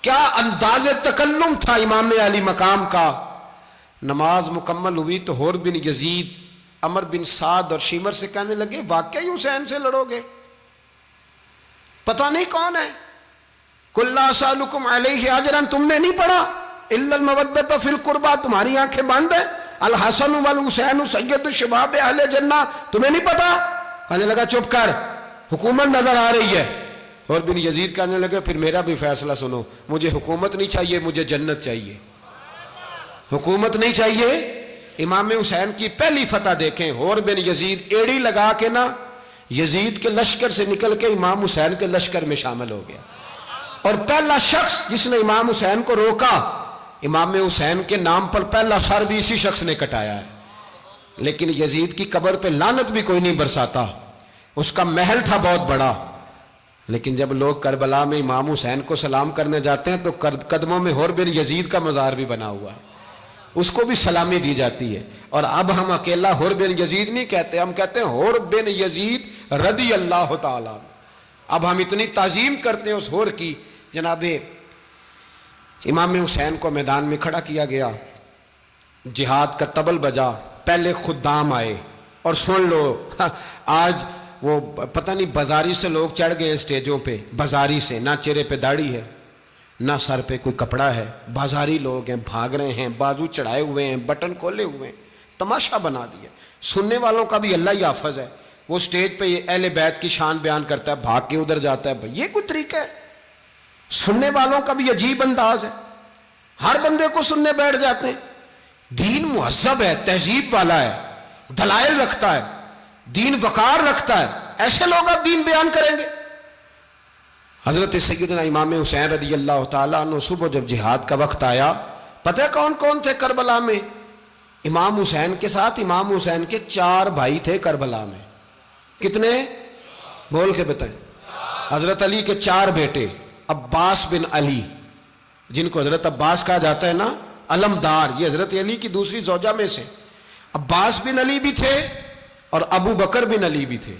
کیا انداز تکلم تھا امام علی مقام کا۔ نماز مکمل ہوئی تو حور بن یزید، عمر بن سعد اور شیمر سے کہنے لگے واقعی حسین سے لڑو گے؟ پتہ نہیں کون ہے۔ قل لا اسألکم علیہ اجرا، تم نے نہیں پڑھا؟ الا المودۃ فی القربى، تمہاری آنکھیں بند ہیں۔ الحسن والحسین سید الشباب اہل جنہ، تمہیں نہیں پتا؟ کہنے لگا چپ کر، حکومت نظر آ رہی ہے۔ اور بن یزید کہنے لگے پھر میرا بھی فیصلہ سنو، مجھے حکومت نہیں چاہیے، مجھے جنت چاہیے۔ حکومت نہیں چاہیے۔ امام حسین کی پہلی فتح دیکھیں، اور بن یزید ایڑی لگا کے نا یزید کے لشکر سے نکل کے امام حسین کے لشکر میں شامل ہو گیا، اور پہلا شخص جس نے امام حسین کو روکا، امام حسین کے نام پر پہلا سر بھی اسی شخص نے کٹایا ہے۔ لیکن یزید کی قبر پہ لعنت بھی کوئی نہیں برساتا، اس کا محل تھا بہت بڑا، لیکن جب لوگ کربلا میں امام حسین کو سلام کرنے جاتے ہیں تو قدموں میں حور بن یزید کا مزار بھی بنا ہوا ہے، اس کو بھی سلامی دی جاتی ہے۔ اور اب ہم اکیلا حور بن یزید نہیں کہتے، ہم کہتے ہیں حور بن یزید رضی اللہ تعالیٰ۔ اب ہم اتنی تعظیم کرتے ہیں اس حور کی۔ جناب امام حسین کو میدان میں کھڑا کیا گیا، جہاد کا طبل بجا، پہلے خدام آئے، اور سن لو آج وہ پتہ نہیں بازاری سے لوگ چڑھ گئے اسٹیجوں پہ، بازاری سے، نہ چہرے پہ داڑھی ہے، نہ سر پہ کوئی کپڑا ہے، بازاری لوگ ہیں، بھاگ رہے ہیں، بازو چڑھائے ہوئے ہیں، بٹن کھولے ہوئے ہیں، تماشا بنا دیا۔ سننے والوں کا بھی اللہ ہی حافظ ہے، وہ سٹیج پہ اہل بیت کی شان بیان کرتا ہے، بھاگ کے ادھر جاتا ہے، یہ کوئی طریقہ ہے؟ سننے والوں کا بھی عجیب انداز ہے، ہر بندے کو سننے بیٹھ جاتے ہیں۔ دین مہذب ہے، تہذیب والا ہے، دلائل رکھتا ہے، دین وقار رکھتا ہے، ایسے لوگ اب دین بیان کریں گے؟ حضرت سیدنا امام حسین رضی اللہ تعالیٰ عنہ صبح جب جہاد کا وقت آیا، پتہ ہے کون کون تھے کربلا میں؟ امام حسین کے ساتھ امام حسین کے 4 بھائی تھے کربلا میں۔ کتنے؟ بول کے بتائیں۔ حضرت علی کے 4 بیٹے، عباس بن علی، جن کو حضرت عباس کہا جاتا ہے نا، علمدار، یہ حضرت علی کی دوسری زوجہ میں سے۔ عباس بن علی بھی تھے، اور ابو بکر بن علی بھی تھے،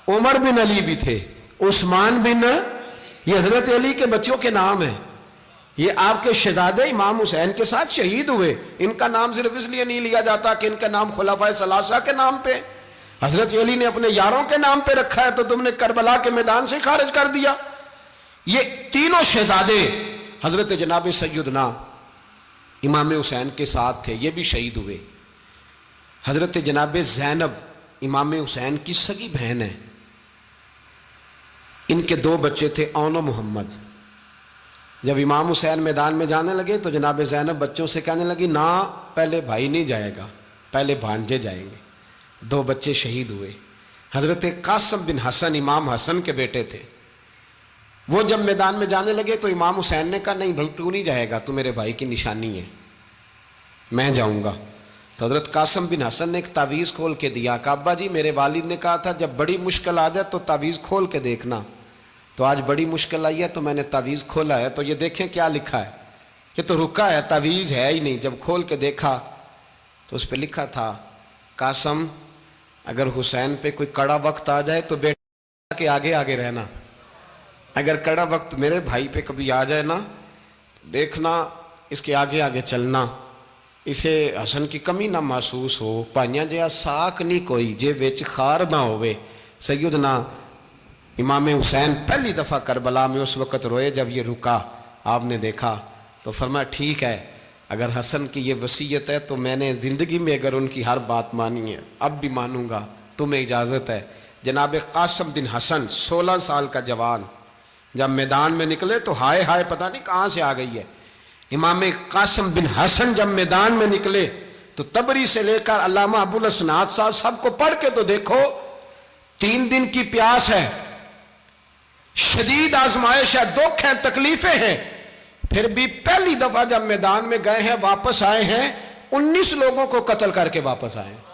عمر بن علی بھی تھے، عثمان بن، یہ حضرت علی کے بچوں کے نام ہیں۔ یہ آپ کے شہزادے امام حسین کے ساتھ شہید ہوئے، ان کا نام صرف اس لیے نہیں لیا جاتا کہ ان کا نام خلفائے ثلاثہ کے نام پہ، حضرت علی نے اپنے یاروں کے نام پہ رکھا ہے، تو تم نے کربلا کے میدان سے خارج کر دیا۔ یہ تینوں شہزادے حضرت جناب سیدنا امام حسین کے ساتھ تھے، یہ بھی شہید ہوئے۔ حضرت جناب زینب امام حسین کی سگی بہن ہے، ان کے 2 بچے تھے، اون و محمد۔ جب امام حسین میدان میں جانے لگے تو جناب زینب بچوں سے کہنے لگی نہ، پہلے بھائی نہیں جائے گا، پہلے بھانجے جائیں گے۔ 2 بچے شہید ہوئے۔ حضرت قاسم بن حسن امام حسن کے بیٹے تھے، وہ جب میدان میں جانے لگے تو امام حسین نے کہا نہیں بھائی تو نہیں جائے گا، تو میرے بھائی کی نشانی ہے، میں جاؤں گا۔ تو حضرت قاسم بن حسن نے ایک تعویذ کھول کے دیا کہ ابا جی میرے والد نے کہا تھا جب بڑی مشکل آ جائے تو تعویذ کھول کے دیکھنا، تو آج بڑی مشکل آئی ہے تو میں نے تعویذ کھولا ہے، تو یہ دیکھیں کیا لکھا ہے، یہ تو رکا ہے، تعویذ ہے ہی نہیں۔ جب کھول کے دیکھا تو اس پہ لکھا تھا قاسم اگر حسین پہ کوئی کڑا وقت آ جائے تو بیٹا کے آگے آگے رہنا، اگر کڑا وقت میرے بھائی پہ کبھی آ جائے نا، دیکھنا اس کے آگے آگے چلنا، اسے حسن کی کمی نہ محسوس ہو، پائیاں جہاں ساک نہیں کوئی جے وچ خار نہ ہوئے۔ سیدنا امام حسین پہلی دفعہ کربلا میں اس وقت روئے جب یہ رکا، آپ نے دیکھا تو فرمایا ٹھیک ہے، اگر حسن کی یہ وصیت ہے تو میں نے زندگی میں اگر ان کی ہر بات مانی ہے اب بھی مانوں گا، تمہیں اجازت ہے۔ جناب قاسم بن حسن 16 سال کا جوان جب میدان میں نکلے تو ہائے ہائے پتہ نہیں کہاں سے آ گئی ہے۔ امام قاسم بن حسن جب میدان میں نکلے تو تبری سے لے کر علامہ ابو الاسناد صاحب سب کو پڑھ کے تو دیکھو، 3 دن کی پیاس ہے، شدید آزمائش ہے، دکھ ہیں، تکلیفیں ہیں، پھر بھی پہلی دفعہ جب میدان میں گئے ہیں واپس آئے ہیں 19 لوگوں کو قتل کر کے واپس آئے ہیں۔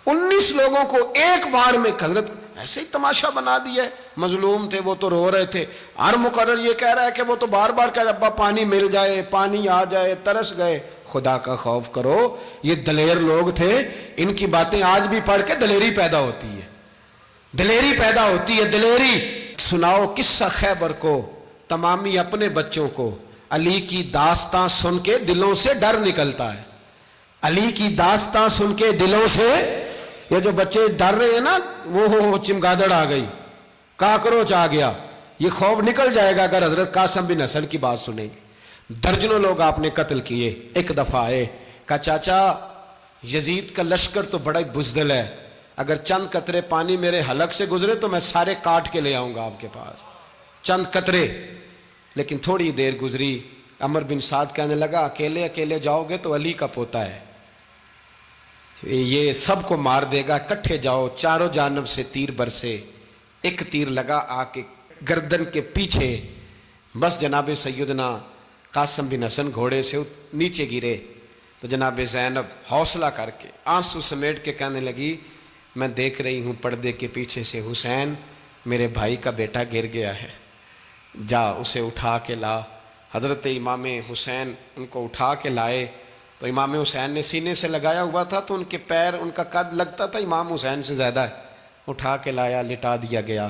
19 لوگوں کو ایک بار میں حضرت ایسے ہی تماشا بنا دیا ہے۔ مظلوم تھے وہ تو رو رہے تھے، ہر مقرر یہ کہہ رہا ہے کہ وہ تو بار بار کہہ ابا پانی مل جائے، پانی آ جائے، ترس گئے۔ خدا کا خوف کرو، یہ دلیر لوگ تھے، ان کی باتیں آج بھی پڑھ کے دلیری پیدا ہوتی ہے، دلیری پیدا ہوتی ہے، دلیری۔ سناؤ قصہ خیبر کو تمامی اپنے بچوں کو، علی کی داستاں سن کے دلوں سے ڈر نکلتا ہے، علی کی داستاں سن کے دلوں سے، یہ جو بچے ڈر رہے ہیں نا، وہ چمگادڑ آ گئی، کاکروچ آ گیا، یہ خوف نکل جائے گا اگر حضرت قاسم بن حسن کی بات سنیں گے۔ درجنوں لوگ آپ نے قتل کیے۔ ایک دفعہ آئے، کہا چاچا یزید کا لشکر تو بڑا بزدل ہے، اگر چند قطرے پانی میرے حلق سے گزرے تو میں سارے کاٹ کے لے آؤں گا آپ کے پاس، چند قطرے۔ لیکن تھوڑی دیر گزری، عمر بن سعد کہنے لگا اکیلے اکیلے جاؤ گے تو علی کا پوتا ہے، یہ سب کو مار دے گا، کٹھے جاؤ۔ چاروں جانب سے تیر برسے، ایک تیر لگا آ کے گردن کے پیچھے، بس جناب سیدنا قاسم بن حسن گھوڑے سے نیچے گرے تو جناب زینب حوصلہ کر کے آنسو سمیٹ کے کہنے لگی میں دیکھ رہی ہوں پردے کے پیچھے سے حسین میرے بھائی کا بیٹا گر گیا ہے، جا اسے اٹھا کے لا۔ حضرت امام حسین ان کو اٹھا کے لائے تو امام حسین نے سینے سے لگایا ہوا تھا تو ان کے پیر، ان کا قد لگتا تھا امام حسین سے زیادہ ہے، اٹھا کے لایا، لٹا دیا گیا۔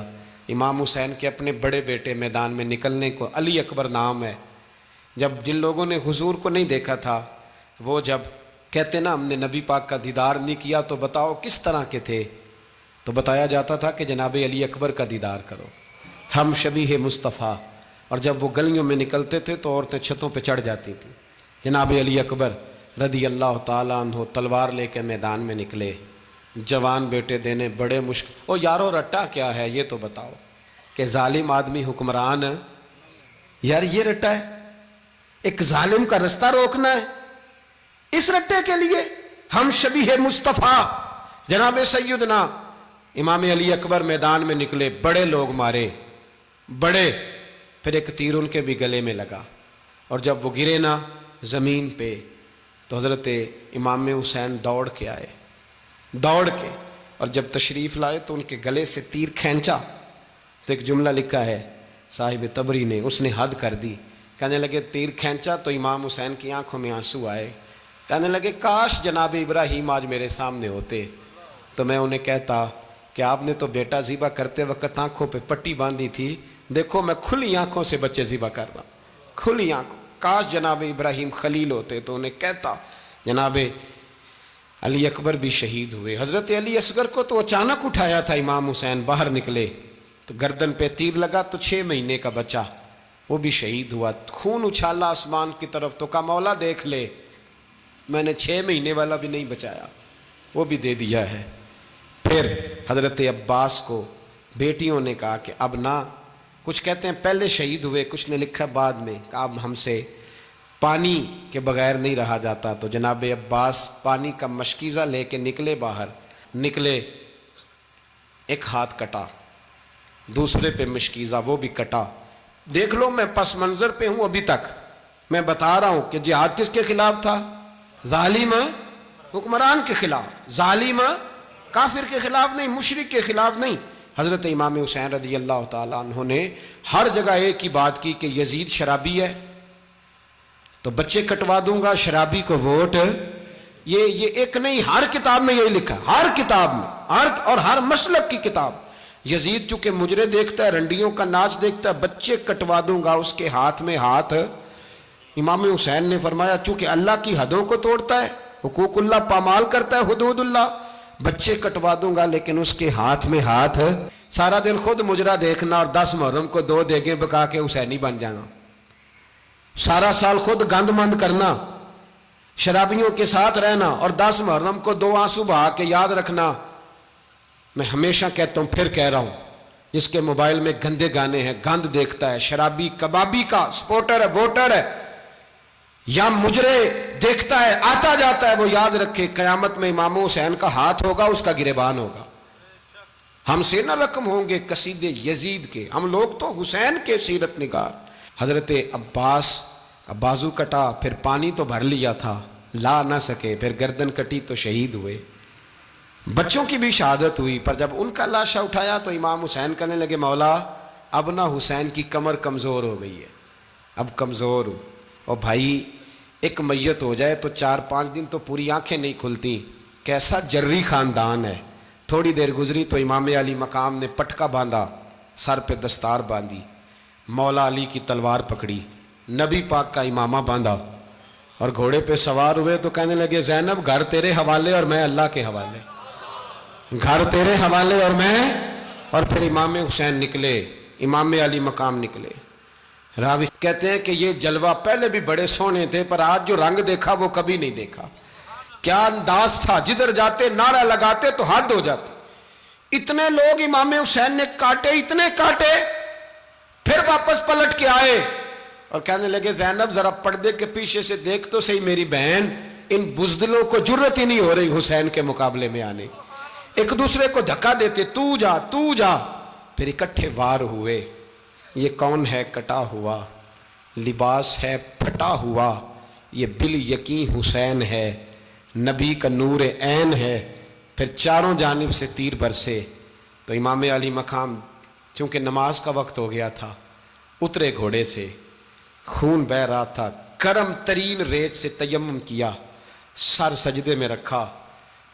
امام حسین کے اپنے بڑے بیٹے میدان میں نکلنے کو، علی اکبر نام ہے، جب جن لوگوں نے حضور کو نہیں دیکھا تھا وہ جب کہتے نا ہم نے نبی پاک کا دیدار نہیں کیا تو بتاؤ کس طرح کے تھے، تو بتایا جاتا تھا کہ جناب علی اکبر کا دیدار کرو، ہم شبیہ مصطفیٰ۔ اور جب وہ گلیوں میں نکلتے تھے تو عورتیں چھتوں پہ چڑھ جاتی تھیں۔ جناب علی اکبر رضی اللہ تعالیٰ عنہ تلوار لے کے میدان میں نکلے، جوان بیٹے دینے بڑے مشکل۔ او یارو رٹا کیا ہے یہ تو بتاؤ، کہ ظالم آدمی حکمران ہے، یار یہ رٹا ہے، ایک ظالم کا رستہ روکنا ہے، اس رٹے کے لیے ہم شبیہ مصطفیٰ۔ جناب سیدنا امام علی اکبر میدان میں نکلے، بڑے لوگ مارے، بڑے، پھر ایک تیر ان کے بھی گلے میں لگا، اور جب وہ گرے نا زمین پہ تو حضرت امام حسین دوڑ کے آئے، دوڑ کے، اور جب تشریف لائے تو ان کے گلے سے تیر کھینچا تو ایک جملہ لکھا ہے صاحب تبری نے، اس نے حد کر دی، کہنے لگے تیر کھینچا تو امام حسین کی آنکھوں میں آنسو آئے، کہنے لگے کاش جناب ابراہیم آج میرے سامنے ہوتے تو میں انہیں کہتا کہ آپ نے تو بیٹا ذبح کرتے وقت آنکھوں پہ پٹی باندھی تھی، دیکھو میں کھلی آنکھوں سے بچے ذبح کر رہا ہوں، کھلی آنکھوں، کاش جناب ابراہیم خلیل ہوتے تو انہیں کہتا۔ جناب علی اکبر بھی شہید ہوئے۔ حضرت علی اصغر کو تو اچانک اٹھایا تھا امام حسین، باہر نکلے تو گردن پہ تیر لگا تو 6 مہینے کا بچہ وہ بھی شہید ہوا، خون اچھالا آسمان کی طرف تو کہا مولا دیکھ لے میں نے 6 مہینے والا بھی نہیں بچایا، وہ بھی دے دیا ہے۔ پھر حضرت عباس کو بیٹیوں نے کہا کہ اب نہ، کچھ کہتے ہیں پہلے شہید ہوئے، کچھ نے لکھا بعد میں، کہ اب ہم سے پانی کے بغیر نہیں رہا جاتا، تو جناب عباس پانی کا مشکیزہ لے کے نکلے، باہر نکلے، ایک ہاتھ کٹا، دوسرے پہ مشکیزہ وہ بھی کٹا۔ دیکھ لو میں پس منظر پہ ہوں ابھی تک، میں بتا رہا ہوں کہ جہاد کس کے خلاف تھا؟ ظالم حکمران کے خلاف، ظالم کافر کے خلاف نہیں، مشرک کے خلاف نہیں۔ حضرت امام حسین رضی اللہ تعالیٰ عنہ نے ہر جگہ ایک ہی بات کی کہ یزید شرابی ہے تو بچے کٹوا دوں گا، شرابی کو ووٹ۔ یہ ایک نہیں، ہر کتاب میں یہی لکھا، ہر کتاب میں، اور ہر مسلک کی کتاب۔ یزید چونکہ مجرے دیکھتا ہے، رنڈیوں کا ناچ دیکھتا ہے، بچے کٹوا دوں گا، اس کے ہاتھ میں ہاتھ۔ امام حسین نے فرمایا چونکہ اللہ کی حدوں کو توڑتا ہے، حقوق اللہ پامال کرتا ہے، حدود اللہ، بچے کٹوا دوں گا لیکن اس کے ہاتھ میں ہاتھ۔ سارا دن خود مجرا دیکھنا اور 10 محرم کو 2 دیگیں پکا کے حسینی بن جانا، سارا سال خود گند مند کرنا، شرابیوں کے ساتھ رہنا، اور 10 محرم کو 2 آنسو بہا کے یاد رکھنا۔ میں ہمیشہ کہتا ہوں، پھر کہہ رہا ہوں، جس کے موبائل میں گندے گانے ہیں، گند دیکھتا ہے، شرابی کبابی کا سپورٹر ہے، ووٹر ہے، یا مجرے دیکھتا ہے آتا جاتا ہے، وہ یاد رکھے قیامت میں امام حسین کا ہاتھ ہوگا، اس کا گریبان ہوگا، ہم سے نہ رقم ہوں گے قصیدے یزید کے، ہم لوگ تو حسین کے سیرت نگار۔ حضرت عباس کا بازو کٹا، پھر پانی تو بھر لیا تھا، لا نہ سکے، پھر گردن کٹی تو شہید ہوئے۔ بچوں کی بھی شہادت ہوئی، پر جب ان کا لاشا اٹھایا تو امام حسین کہنے لگے مولا اب نہ حسین کی کمر کمزور ہو گئی ہے، اب کمزور ہو، اور بھائی ایک میت ہو جائے تو 4-5 دن تو پوری آنکھیں نہیں کھلتی، کیسا جری خاندان ہے۔ تھوڑی دیر گزری تو امام علی مقام نے پٹکا باندھا، سر پہ دستار باندھی، مولا علی کی تلوار پکڑی، نبی پاک کا امامہ باندھا اور گھوڑے پہ سوار ہوئے تو کہنے لگے زینب گھر تیرے حوالے اور میں اللہ کے حوالے، گھر تیرے حوالے اور میں، اور پھر امام حسین نکلے، امام علی مقام نکلے۔ راوی کہتے ہیں کہ یہ جلوہ پہلے بھی بڑے سونے تھے، پر آج جو رنگ دیکھا وہ کبھی نہیں دیکھا۔ کیا انداز تھا، جدھر جاتے نعرہ لگاتے تو حد ہو جاتے۔ اتنے لوگ امام حسین نے کاٹے، اتنے کاٹے، پھر واپس پلٹ کے آئے اور کہنے لگے زینب ذرا پردے کے پیچھے سے دیکھ تو صحیح میری بہن، ان بزدلوں کو جرت ہی نہیں ہو رہی حسین کے مقابلے میں آنے، ایک دوسرے کو دھکا دیتے، تو جا تو جا، پھر اکٹھے وار ہوئے۔ یہ کون ہے کٹا ہوا، لباس ہے پھٹا ہوا، یہ بال یقین حسین ہے، نبی کا نور عین ہے۔ پھر چاروں جانب سے تیر برسے تو امام علی مقام چونکہ نماز کا وقت ہو گیا تھا، اترے گھوڑے سے، خون بہہ رہا تھا، گرم ترین ریت سے تیمم کیا، سر سجدے میں رکھا،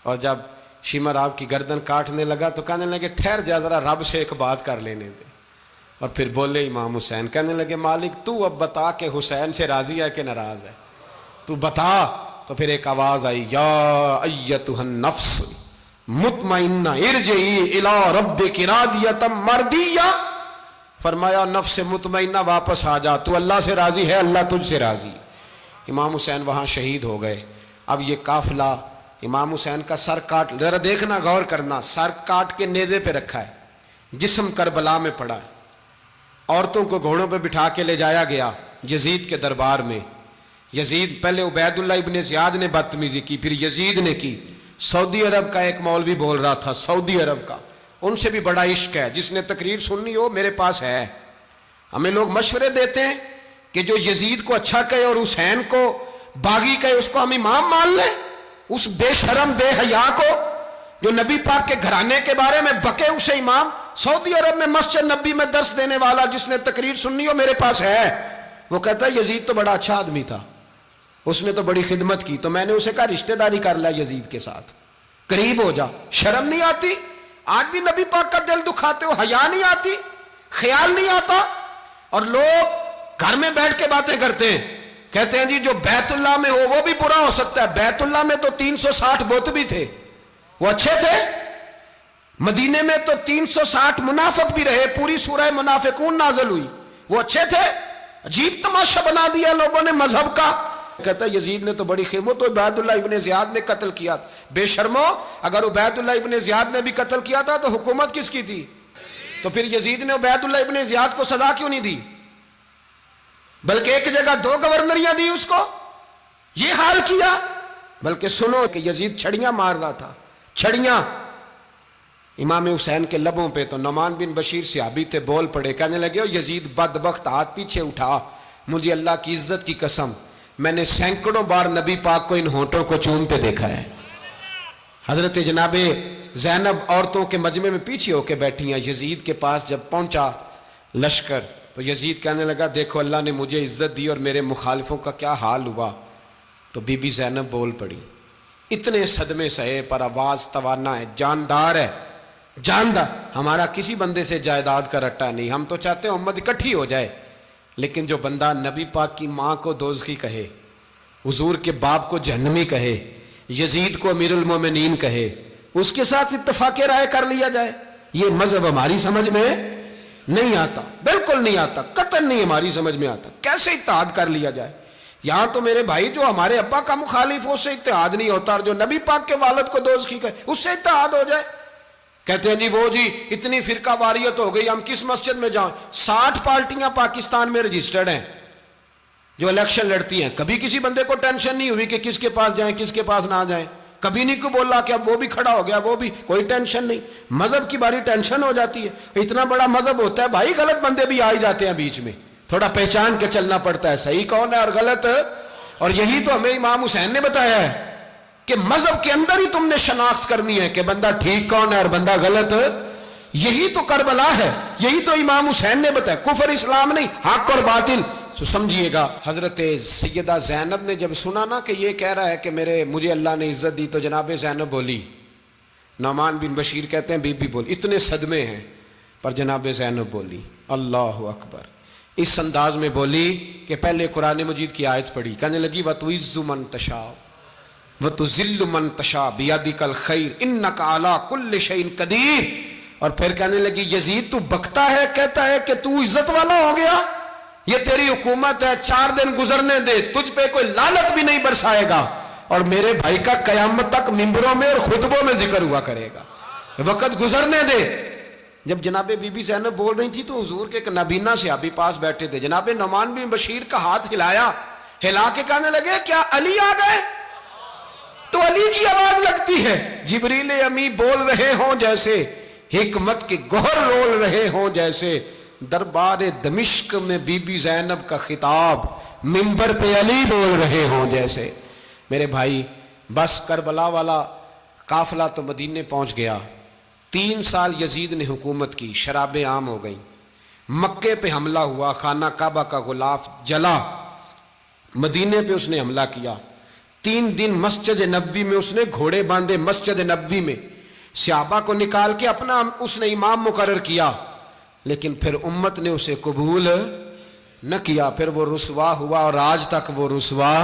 اور جب شمر آپ کی گردن کاٹنے لگا تو کہنے لگے ٹھہر جا ذرا رب سے ایک بات کر لینے دے، اور پھر بولے امام حسین، کہنے لگے مالک تو اب بتا کہ حسین سے راضی ہے کہ ناراض ہے، تو بتا۔ تو پھر ایک آواز آئی، یا ایتھا النفس مطمئنہ ارجعی الی ربک راضیۃ مرضیہ، فرمایا نفس مطمئنہ واپس آ جا، تو اللہ سے راضی ہے، اللہ تجھ سے راضی۔ امام حسین وہاں شہید ہو گئے۔ اب یہ قافلہ امام حسین کا سر کاٹ، ذرا دیکھنا غور کرنا، سر کاٹ کے نیزے پہ رکھا ہے، جسم کربلا میں پڑا ہے، عورتوں کو گھوڑوں پہ بٹھا کے لے جایا گیا یزید کے دربار میں۔ یزید پہلے عبید اللہ ابن زیاد نے بدتمیزی کی، پھر یزید نے کی۔ سعودی عرب کا ایک مولوی بول رہا تھا، سعودی عرب کا، ان سے بھی بڑا عشق ہے، جس نے تقریر سننی ہو میرے پاس ہے۔ ہمیں لوگ مشورے دیتے ہیں کہ جو یزید کو اچھا کہے اور حسین کو باغی کہے اس کو ہم امام مان لیں، اس بے شرم بے حیا کو جو نبی پاک کے گھرانے کے بارے میں بکے اسے امام۔ سعودی عرب میں مسجد نبی میں درس دینے والا جس نے تقریر سننی ہو میرے پاس ہے، وہ کہتا ہے یزید تو بڑا اچھا آدمی تھا، اس نے تو بڑی خدمت کی، تو میں نے اسے کہا رشتہ داری کر لیا یزید کے ساتھ، قریب ہو جا۔ شرم نہیں آتی؟ آج بھی نبی پاک کا دل دکھاتے ہو، حیا نہیں آتی، خیال نہیں آتا؟ اور لوگ گھر میں بیٹھ کے باتیں کرتے ہیں، کہتے ہیں جی جو بیت اللہ میں ہو وہ بھی برا ہو سکتا ہے۔ بیت اللہ میں تو 360 بت بھی تھے، وہ اچھے تھے۔ مدینے میں تو 360 منافق بھی رہے، پوری سورہ منافقون نازل ہوئی، وہ اچھے تھے۔ عجیب تماشا بنا دیا لوگوں نے مذہب کا۔ کہتا ہے یزید نے تو بڑی خدمت، تو عبید اللہ ابن زیاد نے قتل کیا۔ بے شرمو، اگر عبید اللہ ابن زیاد نے بھی قتل کیا تھا تو حکومت کس کی تھی؟ تو پھر یزید نے عبید اللہ ابن زیاد کو سزا کیوں نہیں دی، بلکہ ایک جگہ 2 گورنریاں دی اس کو، یہ حال کیا؟ بلکہ سنو کہ یزید چھڑیاں مار رہا تھا، چھڑیاں امام حسین کے لبوں پہ، تو نعمان بن بشیر صحابی تھے، بول پڑے، کہنے لگے یزید بدبخت ہاتھ پیچھے اٹھا، مجھے اللہ کی عزت کی قسم میں نے سینکڑوں بار نبی پاک کو ان ہونٹوں کو چومتے دیکھا ہے۔ حضرت جناب زینب عورتوں کے مجمع میں پیچھے ہو کے بیٹھی ہیں، یزید کے پاس جب پہنچا لشکر تو یزید کہنے لگا دیکھو اللہ نے مجھے عزت دی اور میرے مخالفوں کا کیا حال ہوا۔ تو بی بی زینب بول پڑی، اتنے صدمے سہے پر آواز توانا ہے، جاندار ہے، جاندار۔ ہمارا کسی بندے سے جائیداد کا رٹا نہیں، ہم تو چاہتے ہیں امت اکٹھی ہو جائے، لیکن جو بندہ نبی پاک کی ماں کو دوزخی کہے، حضور کے باپ کو جہنمی کہے، یزید کو امیر المومنین کہے، اس کے ساتھ اتفاق رائے کر لیا جائے، یہ مذہب ہماری سمجھ میں نہیں آتا، بالکل نہیں آتا، قطعاً نہیں ہماری سمجھ میں آتا۔ کیسے اتحاد کر لیا جائے؟ یہاں تو میرے بھائی جو ہمارے ابا کا مخالف ہو اس سے اتحاد نہیں ہوتا، اور جو نبی پاک کے والد کو دوزخی کہے اس سے اتحاد ہو جائے۔ کہتے ہیں جی وہ جی اتنی فرقہ واریت ہو گئی، ہم کس مسجد میں جائیں؟ 60 پارٹیاں پاکستان میں رجسٹرڈ ہیں جو الیکشن لڑتی ہیں، کبھی کسی بندے کو ٹینشن نہیں ہوئی کہ کس کے پاس جائیں کس کے پاس نہ جائیں۔ کبھی نہیں کو بولا کہ اب وہ بھی کھڑا ہو گیا، وہ بھی، کوئی ٹینشن نہیں. مذہب کی باری ٹینشن ہو جاتی ہے. اتنا بڑا مذہب ہوتا ہے بھائی، غلط بندے بھی آ ہی جاتے ہیں بیچ میں، تھوڑا پہچان کے چلنا پڑتا ہے صحیح کون ہے اور غلط. اور یہی تو ہمیں امام حسین نے بتایا ہے کہ مذہب کے اندر ہی تم نے شناخت کرنی ہے کہ بندہ ٹھیک کون ہے اور بندہ غلط. یہی تو کربلا ہے، یہی تو امام حسین نے بتایا. کفر اسلام نہیں، حق اور باطل. تو سمجھیے گا، حضرت سیدہ زینب نے جب سنا نا کہ یہ کہہ رہا ہے کہ مجھے اللہ نے عزت دی، تو جناب زینب بولی. نعمان بن بشیر کہتے ہیں بی بی بولی. اتنے صدمے ہیں پر جناب زینب بولی اللہ اکبر. اس انداز میں بولی کہ پہلے قرآن مجید کی آیت پڑھی، کہنے لگی وَتُعِزُّ مَن تَشَاءُ وَتُذِلُّ مَن تَشَاءُ بِيَدِكَ الْخَيْرُ إِنَّكَ عَلَىٰ كُلِّ شَيْءٍ قَدِيرٌ. اور پھر کہنے لگی یزید تو بکتا ہے، کہتا ہے کہ تو عزت والا ہو گیا، یہ تیری حکومت ہے، 4 دن گزرنے دے، تجھ پہ کوئی لعنت بھی نہیں برسائے گا، اور میرے بھائی کا قیامت تک ممبروں میں اور خطبوں میں ذکر ہوا کرے گا، وقت گزرنے دے. جب جناب بی بی زینب بول رہی تھی تو حضور کے ایک نابینا صحابی پاس بیٹھے تھے. جناب نعمان بن بشیر کا ہاتھ ہلایا، ہلا کے کہنے لگے کیا علی آ گئے؟ تو علی کی آواز لگتی ہے. جبریل امی بول رہے ہوں جیسے، حکمت کے گوہر رول رہے ہوں جیسے، دربار دمشق میں بی بی زینب کا خطاب، منبر پہ علی بول رہے ہوں جیسے. میرے بھائی بس کربلا والا قافلہ تو مدینے پہنچ گیا. 3 سال یزید نے حکومت کی، شرابیں عام ہو گئیں، مکے پہ حملہ ہوا، خانہ کعبہ کا غلاف جلا، مدینے پہ اس نے حملہ کیا. 3 دن مسجد نبوی میں اس نے گھوڑے باندھے، مسجد نبوی میں صحابہ کو نکال کے اپنا اس نے امام مقرر کیا، لیکن پھر امت نے اسے قبول نہ کیا. پھر وہ رسوا ہوا اور آج تک وہ رسوا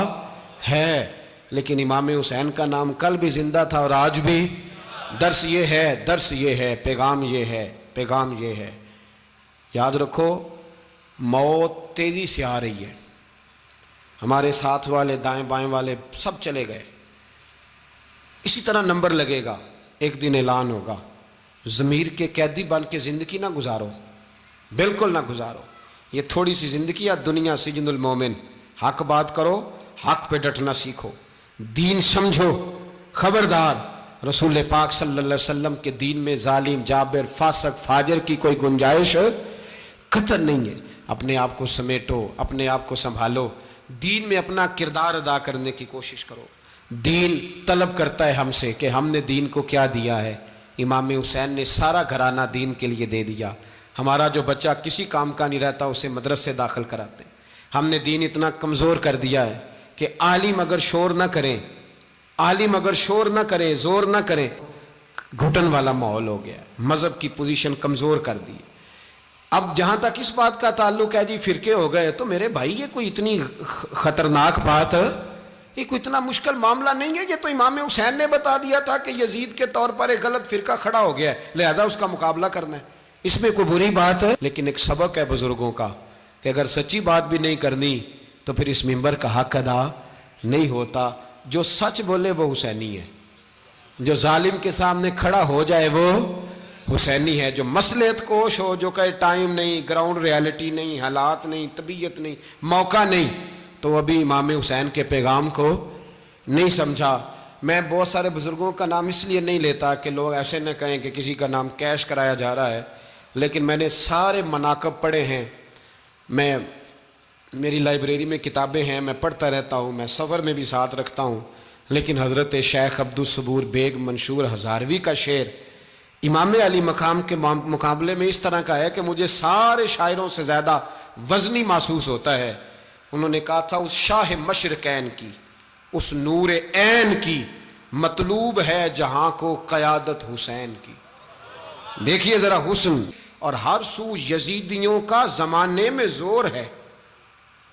ہے. لیکن امام حسین کا نام کل بھی زندہ تھا اور آج بھی. درس یہ ہے، پیغام یہ ہے، پیغام یہ ہے. یاد رکھو موت تیزی سے آ رہی ہے. ہمارے ساتھ والے دائیں بائیں والے سب چلے گئے. اسی طرح نمبر لگے گا، ایک دن اعلان ہوگا. ضمیر کے قیدی بن کے زندگی نہ گزارو، بالکل نہ گزارو. یہ تھوڑی سی زندگی ہے دنیا سجن المومن. حق بات کرو، حق پہ ڈٹنا سیکھو، دین سمجھو. خبردار رسول پاک صلی اللہ علیہ وسلم کے دین میں ظالم، جابر، فاسق، فاجر کی کوئی گنجائش قطعاً نہیں ہے. اپنے آپ کو سمیٹو، اپنے آپ کو سنبھالو، دین میں اپنا کردار ادا کرنے کی کوشش کرو. دین طلب کرتا ہے ہم سے کہ ہم نے دین کو کیا دیا ہے. امام حسین نے سارا گھرانہ دین کے لیے دے دیا. ہمارا جو بچہ کسی کام کا نہیں رہتا اسے مدرسے داخل کراتے. ہم نے دین اتنا کمزور کر دیا ہے کہ عالم اگر شور نہ کریں، زور نہ کریں، گھٹن والا ماحول ہو گیا. مذہب کی پوزیشن کمزور کر دی. اب جہاں تک اس بات کا تعلق ہے جی فرقے ہو گئے، تو میرے بھائی یہ کوئی اتنی خطرناک بات ہے، یہ کوئی اتنا مشکل معاملہ نہیں ہے. یہ تو امام حسین نے بتا دیا تھا کہ یزید کے طور پر ایک غلط فرقہ کھڑا ہو گیا ہے، لہذا اس کا مقابلہ کرنا ہے. اس میں کوئی بری بات ہے، لیکن ایک سبق ہے بزرگوں کا کہ اگر سچی بات بھی نہیں کرنی تو پھر اس منبر کا حق ادا نہیں ہوتا. جو سچ بولے وہ حسینی ہے، جو ظالم کے سامنے کھڑا ہو جائے وہ حسینی ہے. جو مصلحت کوش ہو، جو کہے ٹائم نہیں، گراؤنڈ ریالٹی نہیں، حالات نہیں، طبیعت نہیں، موقع نہیں، تو ابھی امام حسین کے پیغام کو نہیں سمجھا. میں بہت سارے بزرگوں کا نام اس لیے نہیں لیتا کہ لوگ ایسے نہ کہیں کہ کسی کا نام کیش کرایا جا رہا ہے، لیکن میں نے سارے مناقب پڑھے ہیں. میری لائبریری میں کتابیں ہیں، میں پڑھتا رہتا ہوں، میں سفر میں بھی ساتھ رکھتا ہوں. لیکن حضرت شیخ عبدالصبور بیگ منشور ہزاروی کا شعر امام علی مقام کے مقابلے میں اس طرح کا ہے کہ مجھے سارے شاعروں سے زیادہ وزنی محسوس ہوتا ہے. انہوں نے کہا تھا اس شاہ مشرقین کی، اس نور عین کی مطلوب ہے جہاں کو قیادت حسین کی. دیکھیے ذرا حسن. اور ہر سو یزیدیوں کا زمانے میں زور ہے،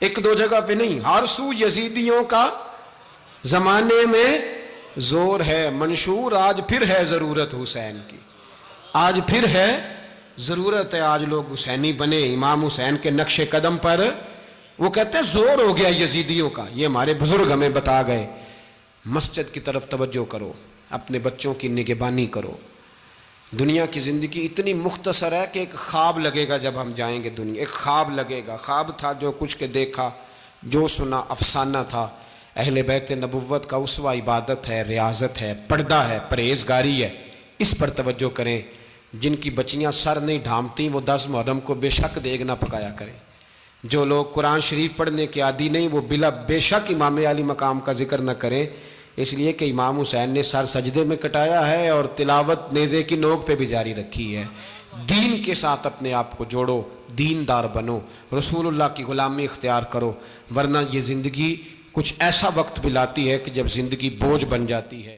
ایک دو جگہ پہ نہیں، ہر سو یزیدیوں کا زمانے میں زور ہے. منشور آج پھر ہے ضرورت حسین کی، آج پھر ہے ضرورت ہے. آج لوگ حسینی بنے، امام حسین کے نقش قدم پر. وہ کہتے ہیں زور ہو گیا یزیدیوں کا. یہ ہمارے بزرگ ہمیں بتا گئے. مسجد کی طرف توجہ کرو، اپنے بچوں کی نگہبانی کرو. دنیا کی زندگی اتنی مختصر ہے کہ ایک خواب لگے گا جب ہم جائیں گے دنیا، ایک خواب لگے گا. خواب تھا جو کچھ کے دیکھا، جو سنا افسانہ تھا. اہل بیت نبوت کا اسوہ عبادت ہے، ریاضت ہے، پردہ ہے، پرہیزگاری ہے، اس پر توجہ کریں۔ جن کی بچیاں سر نہیں ڈھانپتی وہ 10 محرم کو بے شک دیگ نہ پکایا کریں۔ جو لوگ قرآن شریف پڑھنے کے عادی نہیں وہ بے شک امام علی مقام کا ذکر نہ کریں، اس لیے کہ امام حسین نے سر سجدے میں کٹایا ہے اور تلاوت نیزے کی نوک پہ بھی جاری رکھی ہے۔ دین کے ساتھ اپنے آپ کو جوڑو، دیندار بنو، رسول اللہ کی غلامی اختیار کرو، ورنہ یہ زندگی کچھ ایسا وقت بھی لاتی ہے کہ جب زندگی بوجھ بن جاتی ہے۔